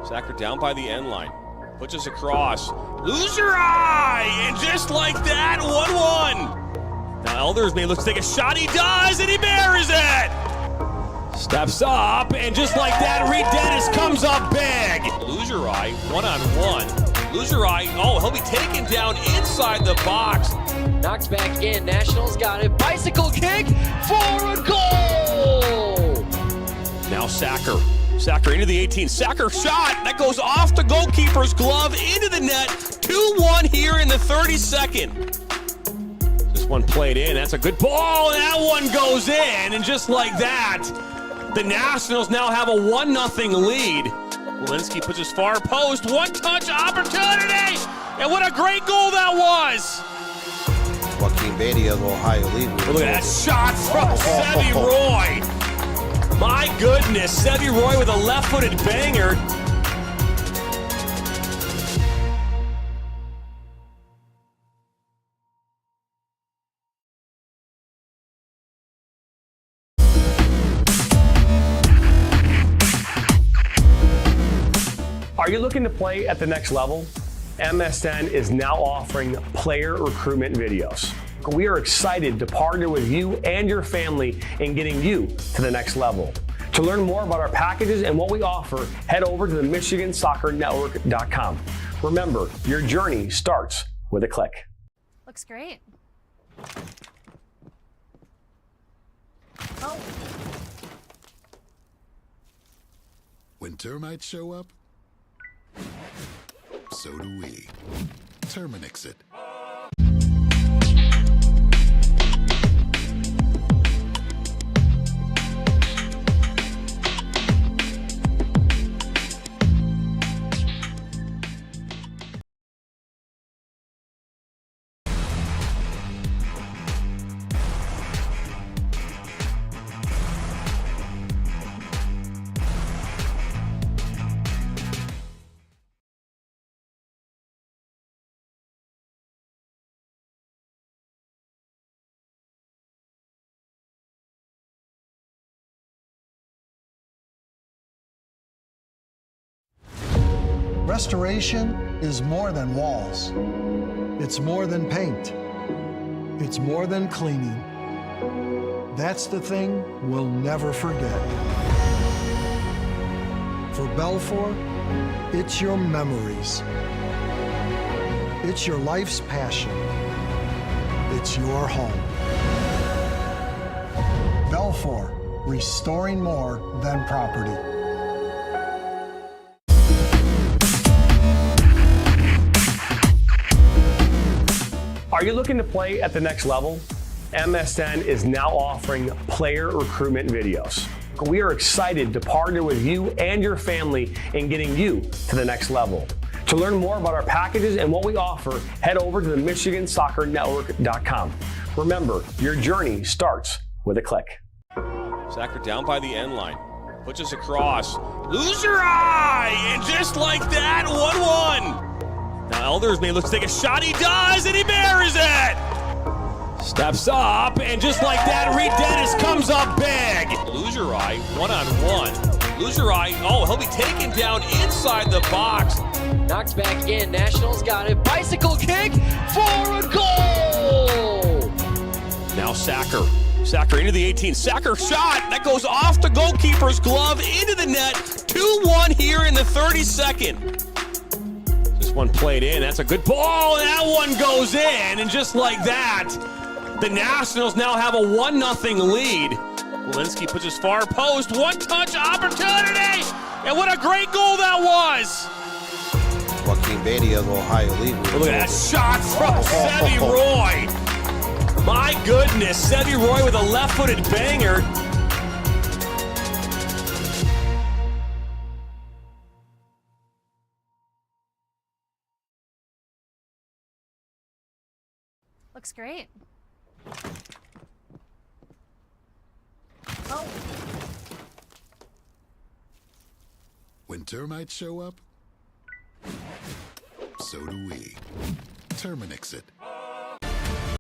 Sacker down by the end line. Puts us across. Loser eye! And just like that, 1-1. Now Elders may look to take a shot. He does, and he buries it! Steps up, and just like that, Reed Dennis comes up big. Loser eye, 1-on-1. Loser eye, oh, he'll be taken down inside the box. Knocked back in. Nationals got it. Bicycle kick for a goal! Now Sacker. Sacker into the 18. Sacker shot. That goes off the goalkeeper's glove into the net. 2-1 here in the 32nd. This one played in. That's a good ball, and that one goes in. And just like that, the Nationals now have a 1-0 lead. Walensky puts his far post. One-touch opportunity. And what a great goal that was. Joaquin Beatty of Ohio League. Look at that shot from Sevi Roy. My goodness, Sevi Roy with a left-footed banger. Are you looking to play at the next level? MSN is now offering player recruitment videos. We are excited to partner with you and your family in getting you to the next level. To learn more about our packages and what we offer, head over to the MichiganSoccerNetwork.com. Remember, your journey starts with a click. Looks great. Oh. When termites show up, so do we. Terminix it. Restoration is more than walls. It's more than paint. It's more than cleaning. That's the thing we'll never forget. For Belfour, it's your memories. It's your life's passion. It's your home. Belfour, restoring more than property. Are you looking to play at the next level? MSN is now offering player recruitment videos. We are excited to partner with you and your family in getting you to the next level. To learn more about our packages and what we offer, head over to the MichiganSoccerNetwork.com. Remember, your journey starts with a click. Sacker down by the end line. Pushes across. Loser eye! And just like that, 1-1. Now Elders may look to take a shot. He does, and he buries it! Steps up, and just like that, Reed Dennis comes up big. Loser eye, 1-on-1. Loser eye, oh, he'll be taken down inside the box. Knocked back in. Nationals got it. Bicycle kick for a goal. Now Sacker. Sacker into the 18. Sacker shot. That goes off the goalkeeper's glove into the net. 2-1 here in the 32nd. This one played in. That's a good ball. That one goes in. And just like that, the Nationals now have a 1-0 lead. Walensky puts his far post. One-touch opportunity. And what a great goal that was. Joaquin Beatty of Ohio League. Look at that shot from Sevi Roy. My goodness, Sevi Roy with a left-footed banger. Looks great. Oh. When termites show up, so do we. Terminix it.